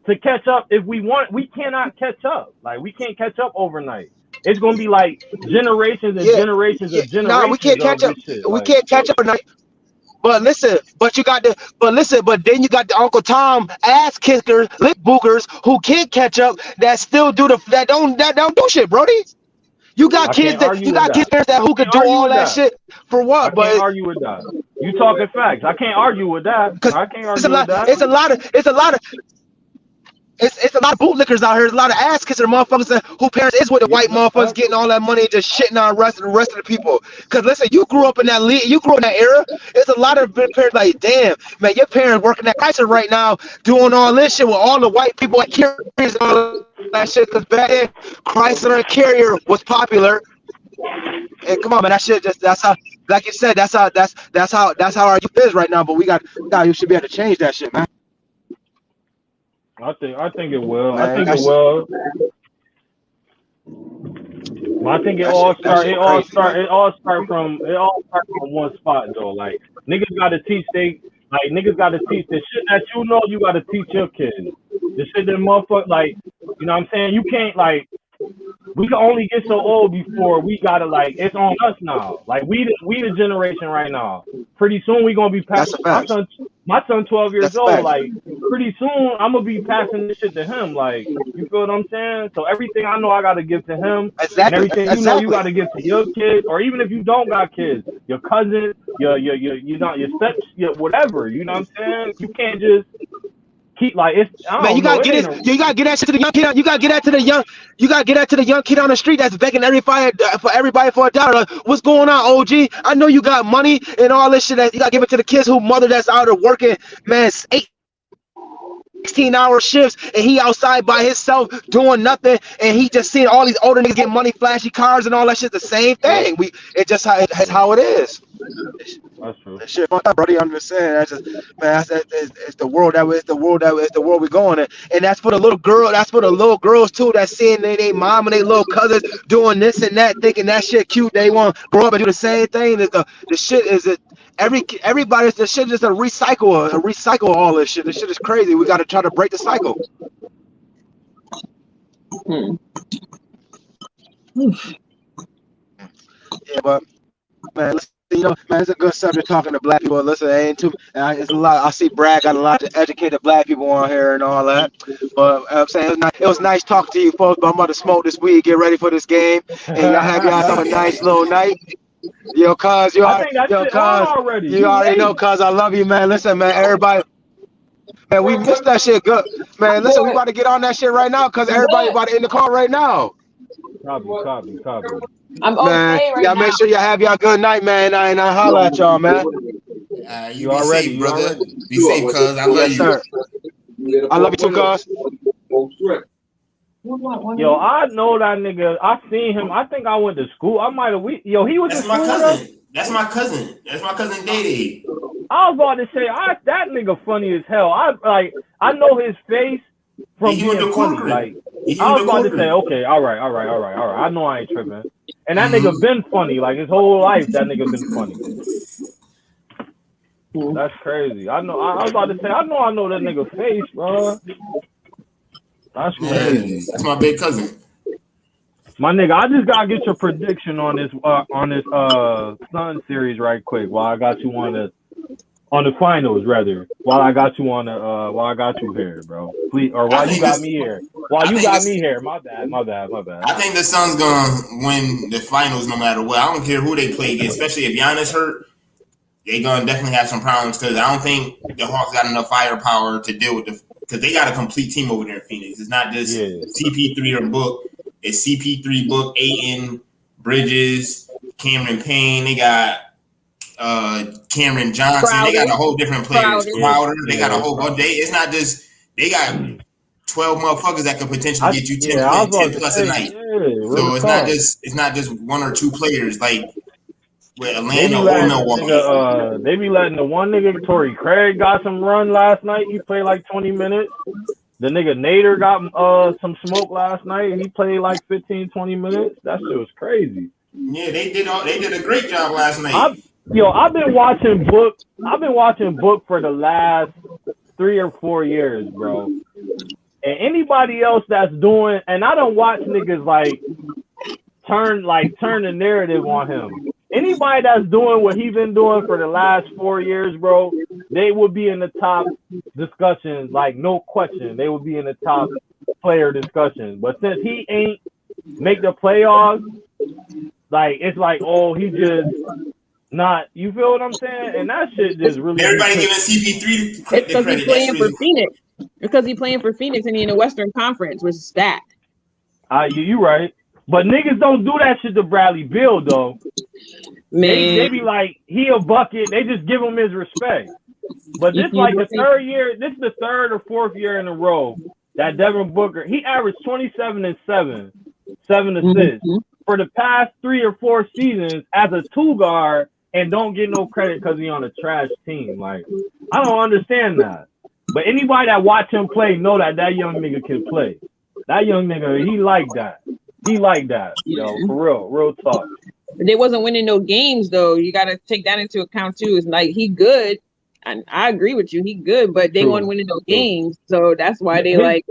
to catch up if we want. We cannot catch up. Like we can't catch up overnight. It's gonna be like generations and Yeah. generations Yeah. of Nah, we generations can't of catch up. this shit. We Like can't catch up tonight. But listen, but then you got the Uncle Tom ass kickers, lip boogers who can't catch up that still do that don't do shit, Brody. I can't argue You with got kids that. parents that I who could can't do argue all with that that. shit for I what? can't But argue with that. You talking facts. I can't argue with that. because I can't it's a argue with lot, that. it's a lot of bootlickers out here. There's a lot of ass kissing motherfuckers who parents is with the Yeah, white that's motherfuckers facts. getting all that money and just shitting on the rest of the people. Cause listen, you grew up in that you grew up in that era. It's a lot of parents like, damn, man, your parents working at Chrysler right now, doing all this shit with all the white people at Carriers and all that shit. Cause back then, Chrysler and Carrier was popular. And come on, man, that shit that's how, like you said, that's how our youth is right now. But you should be able to change that shit, man. I think it will. I Man, think it will. But I think that shit crazy, man. it all start from one spot though. Like niggas gotta teach the shit that you know you gotta teach your kids. The shit that motherfucker like you know what I'm saying? You can't like we can only get so old before we gotta like it's on us now. Like we the generation right now. Pretty soon we gonna be That's a fact. my son 12 years That's a old. fact. Like pretty soon I'm gonna be passing this shit to him. Like you feel what I'm saying? So everything I know I gotta give to him, and Exactly. everything you know you gotta give to your kids, or even if you don't got kids, your cousin, your steps, your whatever. You know what I'm saying? You can't just keep like it's I Man, you don't know. gotta It get ain't this. a You gotta get that shit to the young kid. You gotta get that to the young. You gotta get that to the young kid on the street that's begging everybody for a dollar. Like, what's going on, OG? I know you got money and all this shit. That you gotta give it to the kids who mother that's out there working, man, 16-hour shifts, and he outside by himself doing nothing, and he just seeing all these older niggas get money, flashy cars, and all that shit. The same yeah. thing. It's how it is. That's true. Shit, fuck up, brother. I'm just saying. That's just, man. It's the world that it's the world that it's the world we're going in, and that's for the little girl. That's for the little girls too. That's seeing they mom and they little cousins doing this and that, thinking that shit cute. They want to grow up and do the same thing. The shit is it. Everybody's the shit is a recycle all this shit. This shit is crazy. We got to try to break the cycle. Hmm. Yeah, but man. Listen, man, it's a good subject talking to black people. Listen, it ain't too. It's a lot. I see Brad got a lot to educate the black people on here and all that. But I'm saying it was nice talking to you folks. But I'm about to smoke this weed, get ready for this game, and y'all have a nice little night. Cuz I think that shit on already. You already know, cuz I love you, man. Listen, man, everybody. Man, we missed that shit good. Man, listen, we about to get on that shit right now because everybody about to in the car right now. Copy. I'm okay right now. Make sure y'all have y'all good night, man. And I holler at y'all, man. You be safe, brother. Be safe, cuz. I love Yes, you. sir. I love you too, cuz. Yo, I know that nigga. I seen him. I think I went to school. I might have. Yo, he was in school with us. That's my cousin. That's my cousin Day. I was about to say, that nigga funny as hell. I know his face from being funny. Like, I was about to say, okay, all right. I know I ain't tripping. And that nigga been funny. Like, his whole life, that nigga been funny. That's crazy. I was about to say, I know that nigga face, bro. That's crazy. Yeah, that's my big cousin. My nigga, I just gotta get your prediction on this Sun series right quick while I got you on the finals rather. While I got you here, bro. Please, or while you got me here. While you got me here. My bad. I think the Suns gonna win the finals no matter what. I don't care who they play against, especially if Giannis hurt. They gonna definitely have some problems because I don't think the Hawks got enough firepower to deal with because they got a complete team over there in Phoenix. It's not just CP3 or Book. It's CP3, Book, Ayton, Bridges, Cameron Payne. They got Cameron Johnson. Crowder. They got a whole different players. Crowder. They got a whole bunch. It's not just they got 12 motherfuckers that could potentially get you 10 plus a night. So it's not just one or two players like with Atlanta or Milwaukee. They be letting the one nigga, Torrey Craig, got some run last night. He played like 20 minutes. The nigga Nader got some smoke last night. He played like 15, 20 minutes. That shit was crazy. Yeah, they did a great job last night. I've been watching Book for the last 3 or 4 years, bro. And anybody else that's doing, and I don't watch niggas turn the narrative on him. Anybody that's doing what he's been doing for the last 4 years, bro, they would be in the top discussions, like no question. They would be in the top player discussions. But since he ain't make the playoffs, like it's like, oh, he just not. You feel what I'm saying? And that shit just really. Everybody giving CP3 the credit. It's because he's playing for Phoenix. Because he's playing for Phoenix and he's in the Western Conference, which is stacked. You right. But niggas don't do that shit to Bradley Beal, though. Man. They be like, he a bucket. They just give him his respect. But this like the third year. This is the third or fourth year in a row that Devin Booker, he averaged 27 and 7 assists for the past 3 or 4 seasons as a 2 guard and don't get no credit because he on a trash team. Like, I don't understand that. But anybody that watch him play know that young nigga can play. That young nigga, he like that. He like that, for real talk. They wasn't winning no games though. You got to take that into account too. It's like he good, and I agree with you. He good, but they weren't winning no games, so that's why they his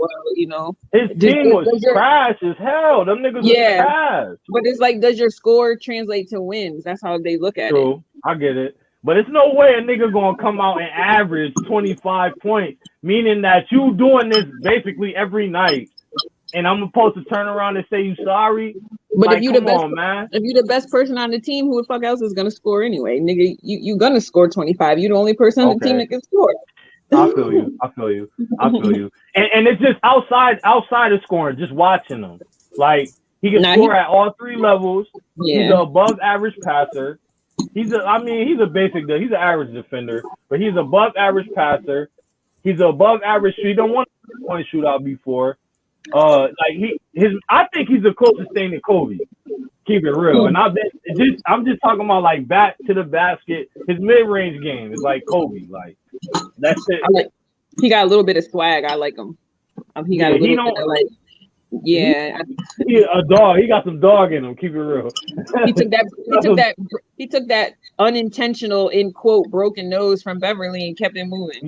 team was trash as hell. Them niggas was trash. But it's like, does your score translate to wins? That's how they look at it. I get it. But it's no way a nigga gonna come out and average 25 points, meaning that you doing this basically every night. And I'm supposed to turn around and say you sorry. But like, if you the best person on the team, who the fuck else is gonna score anyway? Nigga, you gonna score 25. You the only person on the team that can score. I feel you. And it's just outside of scoring, just watching him. Like he can score at all 3 levels. Yeah. He's an above average passer. He's an average defender, but he's above average passer. He's above average shooter. He don't want a point shootout before. I think he's the closest thing to Kobe. Keep it real. And I'm just talking about like back to the basket. His mid-range game is like Kobe. Like that's it. He got a little bit of swag. I like him. He got a little bit of like. Yeah, he a dog. He got some dog in him. Keep it real. He took that unintentional, in quote, broken nose from Beverly and kept it moving.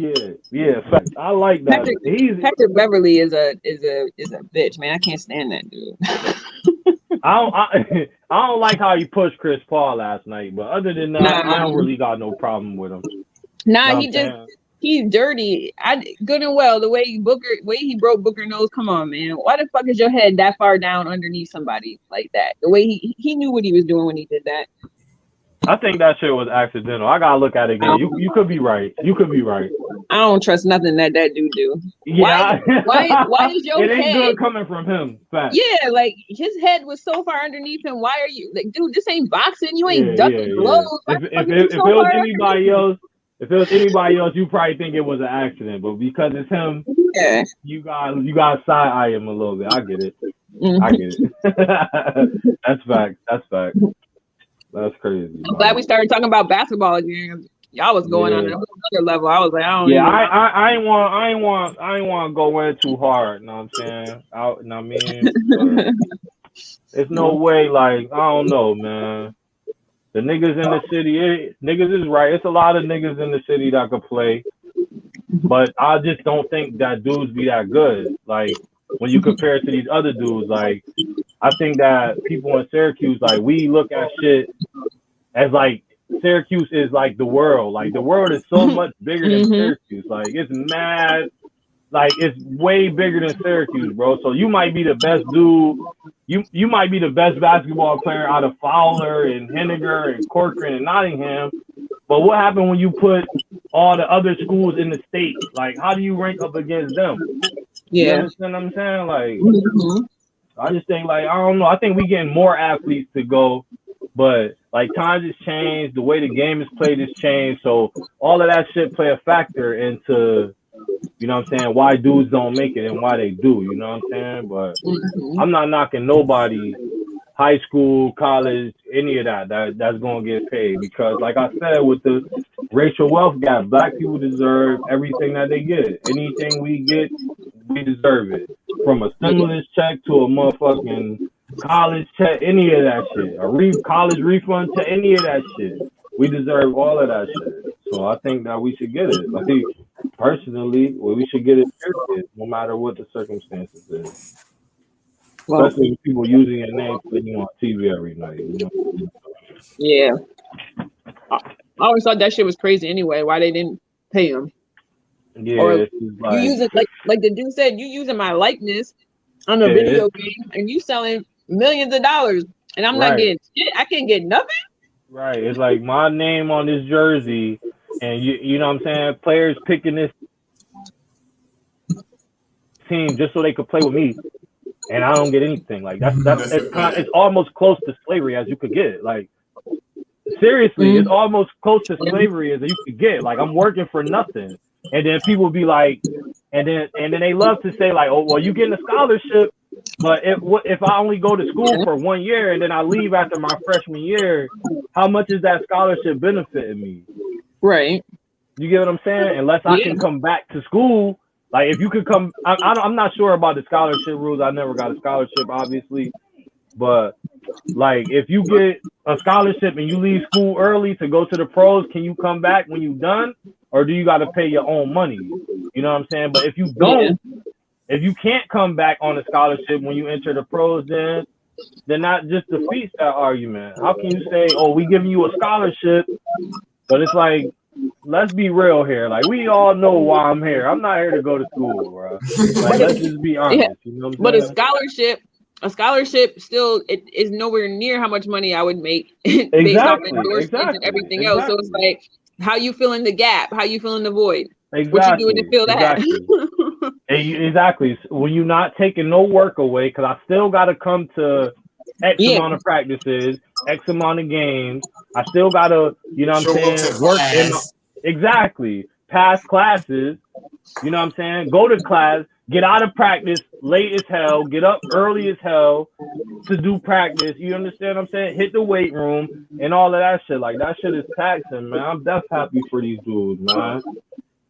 Yeah. I like that. Patrick Beverly is a bitch, man. I can't stand that dude. I don't like how he pushed Chris Paul last night, but other than that, I don't really got no problem with him. Nah, he's dirty. Good and well the way he broke Booker nose. Come on, man. Why the fuck is your head that far down underneath somebody like that? The way he knew what he was doing when he did that. I think that shit was accidental. I gotta look at it again. You could be right. You could be right. I don't trust nothing that dude do. Yeah. Why is your head? It ain't good head coming from him. Fact. Yeah, like his head was so far underneath him. Why are you like, dude? This ain't boxing. You ain't ducking blows. If it was anybody else, you probably think it was an accident. But because it's him, you got side eye him a little bit. I get it. I get it. That's fact. That's crazy. I'm glad we started talking about basketball again. Y'all was going on another level. I was like, I ain't want to go in too hard. You know what I'm saying? I mean, there's no way. Like, I don't know, man. The niggas in the city, niggas is right. It's a lot of niggas in the city that could play, but I just don't think that dudes be that good. Like, when you compare it to these other dudes, like, I think that people in Syracuse, like, we look at shit as like Syracuse is like the world. Like, the world is so much bigger than Syracuse. Like, it's mad. Like, it's way bigger than Syracuse, bro. So you might be the best dude. You might be the best basketball player out of Fowler and Henniger and Corcoran and Nottingham. But what happened when you put all the other schools in the state? Like, how do you rank up against them? Yeah. You understand what I'm saying? Like, I just think, like, I don't know. I think we getting more athletes to go. But, like, times has changed. The way the game is played has changed. So all of that shit play a factor into, you know what I'm saying, why dudes don't make it and why they do. You know what I'm saying? But I'm not knocking nobody, high school, college, any of that's going to get paid. Because, like I said, with the racial wealth gap, black people deserve everything that they get. Anything we get, we deserve it. From a stimulus check to a motherfucking college check, any of that shit. A college refund to any of that shit. We deserve all of that shit. So I think that we should get it. I think, personally, we should get it period, no matter what the circumstances is. Well, especially with people using your name on TV every night. You know? Yeah. I always thought that shit was crazy anyway, why they didn't pay him. Yeah, or you use it like the dude said, you using my likeness on a video game and you selling millions of dollars and I'm not getting shit. I can't get nothing. Right. It's like my name on this jersey and you know what I'm saying? Players picking this team just so they could play with me and I don't get anything. Like it's almost close to slavery as you could get. Like seriously, it's almost close to slavery as you could get. Like I'm working for nothing. And then people be like, and then they love to say like, oh, well, you getting a scholarship, but if I only go to school for 1 year and then I leave after my freshman year, how much is that scholarship benefiting me? Right. You get what I'm saying? Unless I can come back to school, like if you could come, I'm not sure about the scholarship rules. I never got a scholarship, obviously, but like if you get a scholarship and you leave school early to go to the pros, can you come back when you're done? Or do you got to pay your own money? You know what I'm saying? But if you don't, if you can't come back on a scholarship when you enter the pros, then that just defeats that argument. How can you say, oh, we giving you a scholarship, but it's like, let's be real here. Like, we all know why I'm here. I'm not here to go to school, bro. Like, let's just be honest. You know what I'm saying? A scholarship still it is nowhere near how much money I would make based off endorsements and everything else. So it's like, how you fill in the gap? How you fill in the void? Exactly. What you doing to fill that? Exactly. When you're not taking no work away, because I still got to come to X amount of practices, X amount of games. I still got to, you know what I'm saying, work in pass classes. You know what I'm saying? Go to class, get out of practice late as hell, get up early as hell to do practice. You understand what I'm saying? Hit the weight room and all of that shit. Like, that shit is taxing, man. I'm definitely happy for these dudes, man.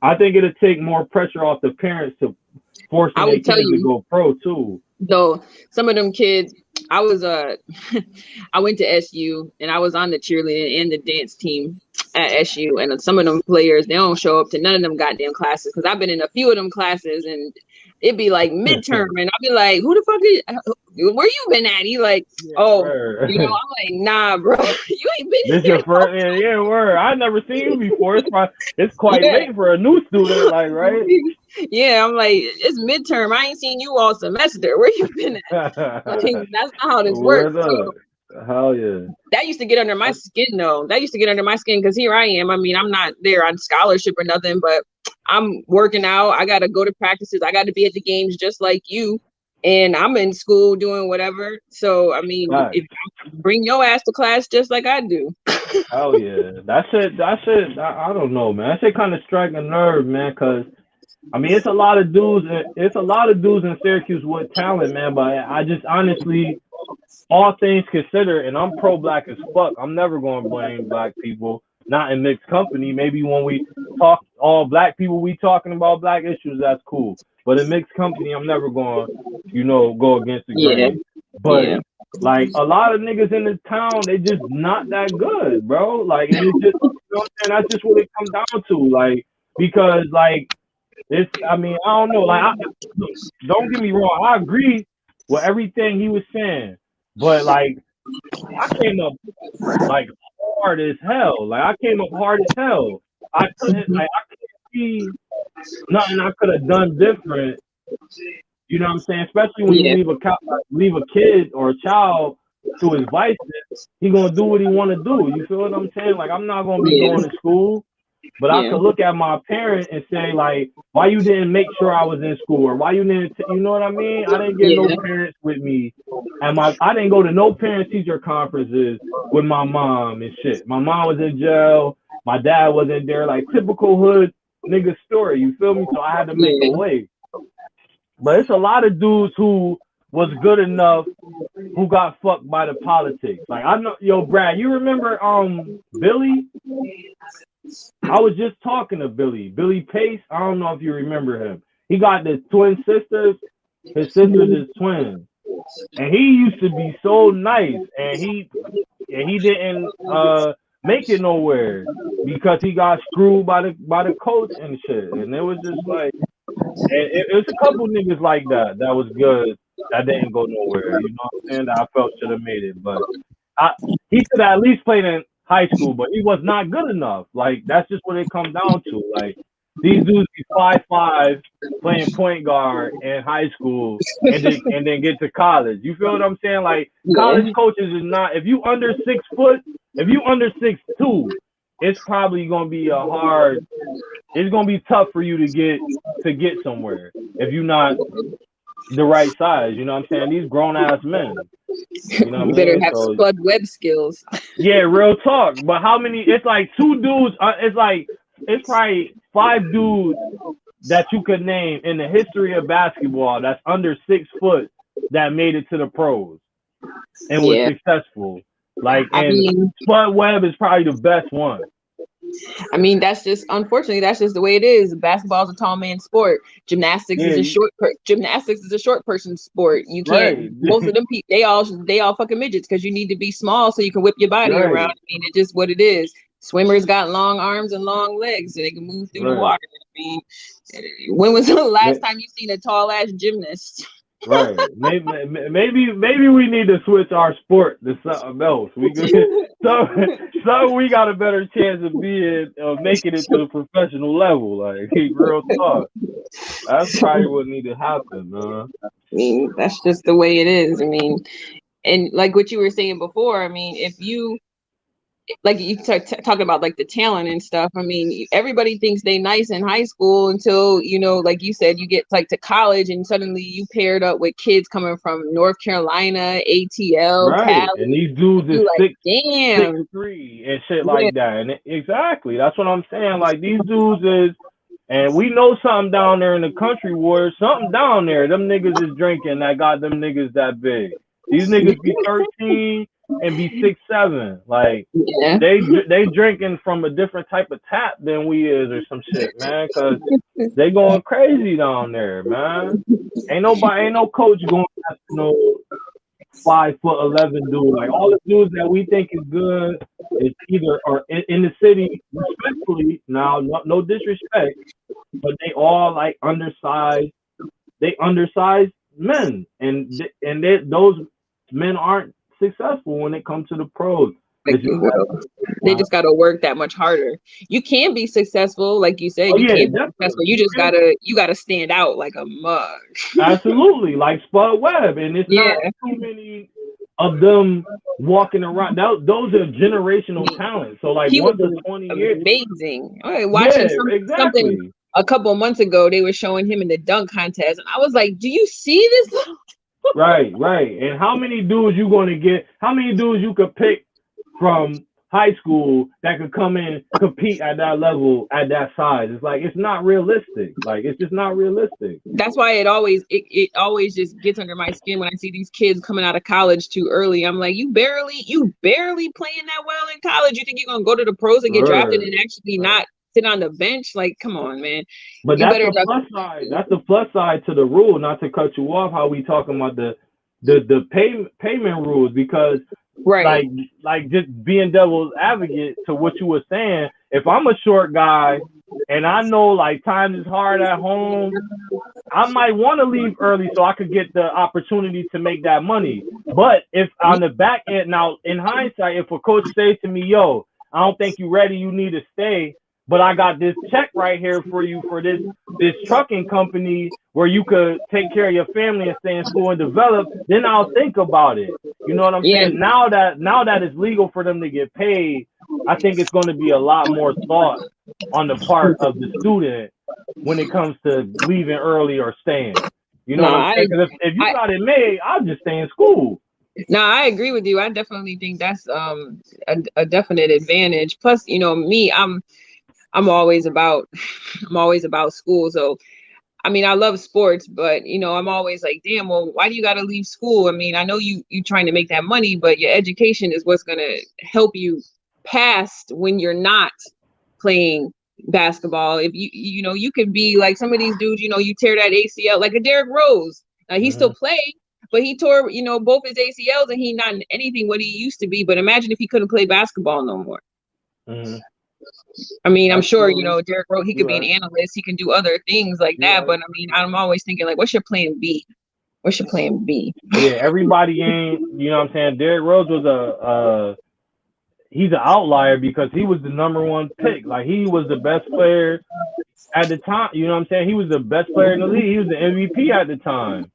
I think it'll take more pressure off the parents to force their kids to go pro too. So some of them kids, I went to SU and I was on the cheerleading and the dance team. at SU, and some of them players, they don't show up to none of them goddamn classes. Because I've been in a few of them classes, and it'd be like midterm, and I'll be like, "Who the fuck is? Where you been at?" He like, "Oh, you know." I'm like, "Nah, bro, you ain't been This here." your first, yeah, word. I never seen you before. It's quite late for a new student, like, right? Yeah, I'm like, it's midterm. I ain't seen you all semester. Where you been at? Like, that's not how this works. So, hell yeah. that used to get under my skin, though. That used to get under my skin because here I am. I mean, I'm not there on scholarship or nothing, but I'm working out. I got to go to practices. I got to be at the games just like you. And I'm in school doing whatever. So, I mean, if you bring your ass to class just like I do. Oh, yeah. That shit, I don't know, man. That shit kind of strike a nerve, man, because, I mean, it's a lot of dudes in Syracuse with talent, man, but I just honestly, all things considered, and I'm pro-black as fuck, I'm never going to blame black people, not in mixed company. Maybe when we talk, all black people, we talking about black issues, that's cool. But in mixed company, I'm never going to, go against the grain. But, like, a lot of niggas in the town, they just not that good, bro. Like, and it's just, that's just what it comes down to. Like, because, like, it's, I mean, I don't know. Like, don't get me wrong. I agree with everything he was saying. But, like, I came up, like, hard as hell. Like, I came up hard as hell. I couldn't see nothing I could have done different. You know what I'm saying? Especially when you leave a kid or a child to his vices, he gonna do what he want to do. You feel what I'm saying? Like, I'm not gonna be going to school, but I could look at my parent and say, like, why you didn't make sure I was in school, or why you didn't, you know what I mean? I didn't get no parents with me, and I didn't go to no parent-teacher conferences with my mom and shit. My mom was in jail, my dad wasn't there, like typical hood nigga story. You feel me? So I had to make a way. But it's a lot of dudes who was good enough who got fucked by the politics. Like, I know, yo, Brad, you remember Billy? I was just talking to Billy Pace. I don't know if you remember him. He got the twin sisters. His sisters is twins, and he used to be so nice, and he didn't make it nowhere because he got screwed by the coach and shit. And it was just like, it was a couple niggas like that was good that didn't go nowhere. You know what I'm saying? That I felt should have made it, but he could at least played in high school, but he was not good enough. Like, that's just what it comes down to. Like, these dudes be 5'5", playing point guard in high school, and then get to college. You feel what I'm saying? Like, college coaches is not, if you under 6 foot, if you under 6'2", it's probably gonna be it's gonna be tough for you to get somewhere if you're not the right size. You know what I'm saying? These grown ass men. You know what You better I mean? have spud web skills. Yeah, real talk. But how many? It's like 2 dudes. It's probably 5 dudes that you could name in the history of basketball that's under 6 foot that made it to the pros and was successful. Like, and Spud Webb is probably the best one. I mean, unfortunately, that's just the way it is. Basketball is a tall man sport. Gymnastics is a short person sport. You can't. Most of them people, they all fucking midgets because you need to be small so you can whip your body around. I mean, it's just what it is. Swimmers got long arms and long legs, so they can move through the water. I mean, when was the last time you seen a tall ass gymnast? Right. Maybe we need to switch our sport to something else. So we got a better chance of making it to the professional level. Like, real talk. That's probably what need to happen, man. I mean, that's just the way it is. I mean, and like what you were saying before, I mean, if you like you talking about like the talent and stuff. I mean, everybody thinks they nice in high school until, like you said, you get like to college and suddenly you paired up with kids coming from North Carolina, ATL, Cali, and these dudes is like, damn, 6'3" and shit like that. And exactly, that's what I'm saying. Like, these dudes is, and we know something down there in the country, Warriors. Something down there. Them niggas is drinking that got them niggas that big. These niggas be 13 and be 6'7". Like, they drinking from a different type of tap than we is or some shit, man. Cause they going crazy down there, man. Ain't no coach going after 5'11" dude. Like all the dudes that we think is good is either are in the city, respectfully. Now, no disrespect, but they all like undersized. They undersized men, and those men aren't successful when it comes to the pros. Like, they just gotta work that much harder. You can be successful, like you said. You can be successful. You just gotta stand out like a mug. Absolutely, like Spud Webb, and it's not too many of them walking around. Those are generational talents. So like once or 20 years, amazing. Watching something a couple months ago, they were showing him in the dunk contest, and I was like, "Do you see this?" Right. And how many dudes you gonna get? How many dudes you could pick from high school that could come in compete at that level at that size? It's like it's not realistic. Like it's just not realistic. That's why it always just gets under my skin when I see these kids coming out of college too early. I'm like, you barely playing that well in college. You think you're gonna go to the pros and get drafted and actually not sit on the bench? Like, come on, man. But that's the plus side. That's the plus side to the rule. Not to cut you off, how we talking about the payment rules, because like just being devil's advocate to what you were saying. If I'm a short guy and I know like times is hard at home, I might want to leave early so I could get the opportunity to make that money. But if on the back end, now in hindsight, if a coach says to me, "Yo, I don't think you're ready, you need to stay, but I got this check right here for you for this trucking company where you could take care of your family and stay in school and develop," then I'll think about it. You know what I'm saying? Now that it's legal for them to get paid, I think it's going to be a lot more thought on the part of the student when it comes to leaving early or staying. You know what I'm saying? Because if you got it made, I'll just stay in school. No, I agree with you. I definitely think that's a definite advantage. Plus, you know, me, I'm always about school. So I mean, I love sports, but you know, I'm always like, damn, well, why do you got to leave school? I mean, I know you trying to make that money, but your education is what's going to help you past when you're not playing basketball. If you know, you could be like some of these dudes, you know, you tear that ACL, like a Derrick Rose. He still played, but he tore, you know, both his ACLs, and he not anything what he used to be. But imagine if he couldn't play basketball no more. I mean, I'm sure, you know, Derrick Rose, he could be an analyst. He can do other things like that. But I mean, I'm always thinking, like, what's your plan B? What's your plan B? Yeah, everybody ain't, you know what I'm saying? Derrick Rose was he's an outlier because he was the #1 pick. Like, he was the best player at the time. You know what I'm saying? He was the best player in the league. He was the MVP at the time.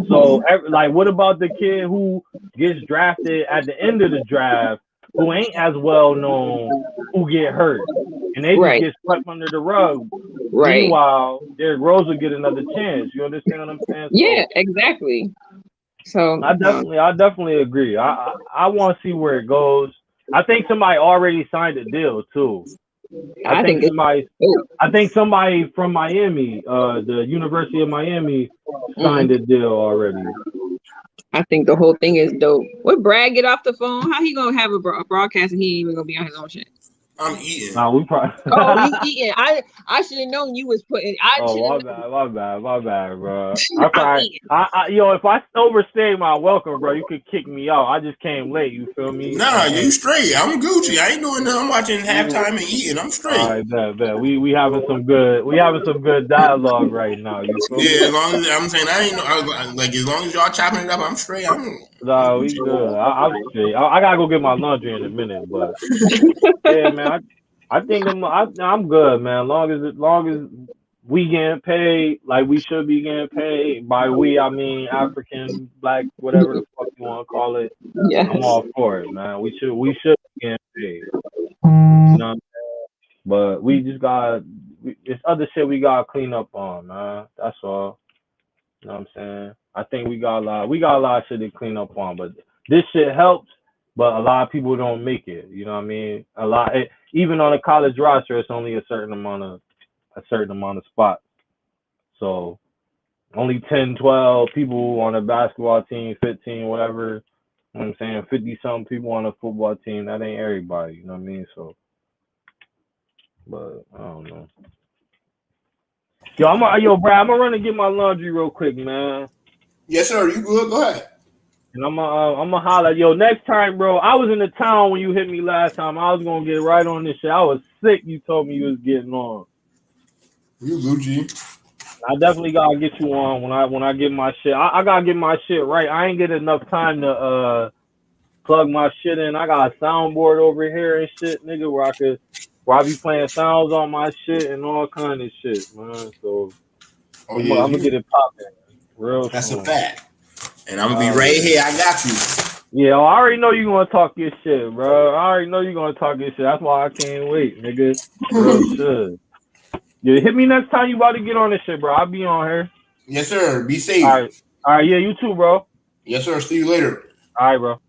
So, like, what about the kid who gets drafted at the end of the draft, who ain't as well known, who get hurt, and they just get swept under the rug? Meanwhile, Derrick Rose will get another chance. You understand what I'm saying? Yeah, exactly. So I definitely agree. I want to see where it goes. I think somebody already signed a deal too. I think somebody from Miami, the University of Miami, signed a deal already. I think the whole thing is dope. What Brad get off the phone? How he gonna have a broadcast and he ain't even gonna be on his own shit? I'm eating. Nah, we probably. Oh, you eating? I should have known you was putting. My bad, bro. Yo, if I overstay my welcome, bro, you could kick me out. I just came late. You feel me? Nah, you straight. I'm Gucci. I ain't doing nothing. I'm watching halftime and eating. I'm straight. All right, bet. We having some good dialogue right now. You feel me? As long as I'm saying as long as y'all chopping it up, I'm straight. Nah, we good. I'm straight. I gotta go get my laundry in a minute, but yeah, man. I think I'm good, man. As long as we getting paid like we should be getting paid. By we, I mean African, black, whatever the fuck you want to call it. Yes. I'm all for it, man. We should be getting paid. You know what I'm saying? But we just it's other shit we gotta clean up on, man. That's all. You know what I'm saying? I think we got a lot of shit to clean up on, but this shit helps. But a lot of people don't make it. You know what I mean? Even on a college roster, it's only a certain amount of spots. So only 10, 12 people on a basketball team, 15, whatever. You know what I'm saying? 50-something people on a football team. That ain't everybody. You know what I mean? So, but I don't know. Yo, Brad, I'm gonna run and get my laundry real quick, man. Yes, sir. You good? Go ahead. And I'm gonna holler. Yo, next time, bro. I was in the town when you hit me last time. I was gonna get right on this shit. I was sick. You told me you was getting on. You Gucci. I definitely gotta get you on when I get my shit. I gotta get my shit right. I ain't get enough time to plug my shit in. I got a soundboard over here and shit, nigga, where I be playing sounds on my shit and all kind of shit, man. So Oh I'm yeah, gonna get it popping real that's a soon. fact. And I'm gonna be right here. I got you. Yeah, I already know you gonna talk your shit, bro. I already know you gonna talk your shit. That's why I can't wait, nigga. Real shit. Yeah, hit me next time you about to get on this shit, bro. I'll be on here. Yes, sir. Be All safe. right. All right, yeah, you too, bro. Yes, sir. See you later. All right, bro.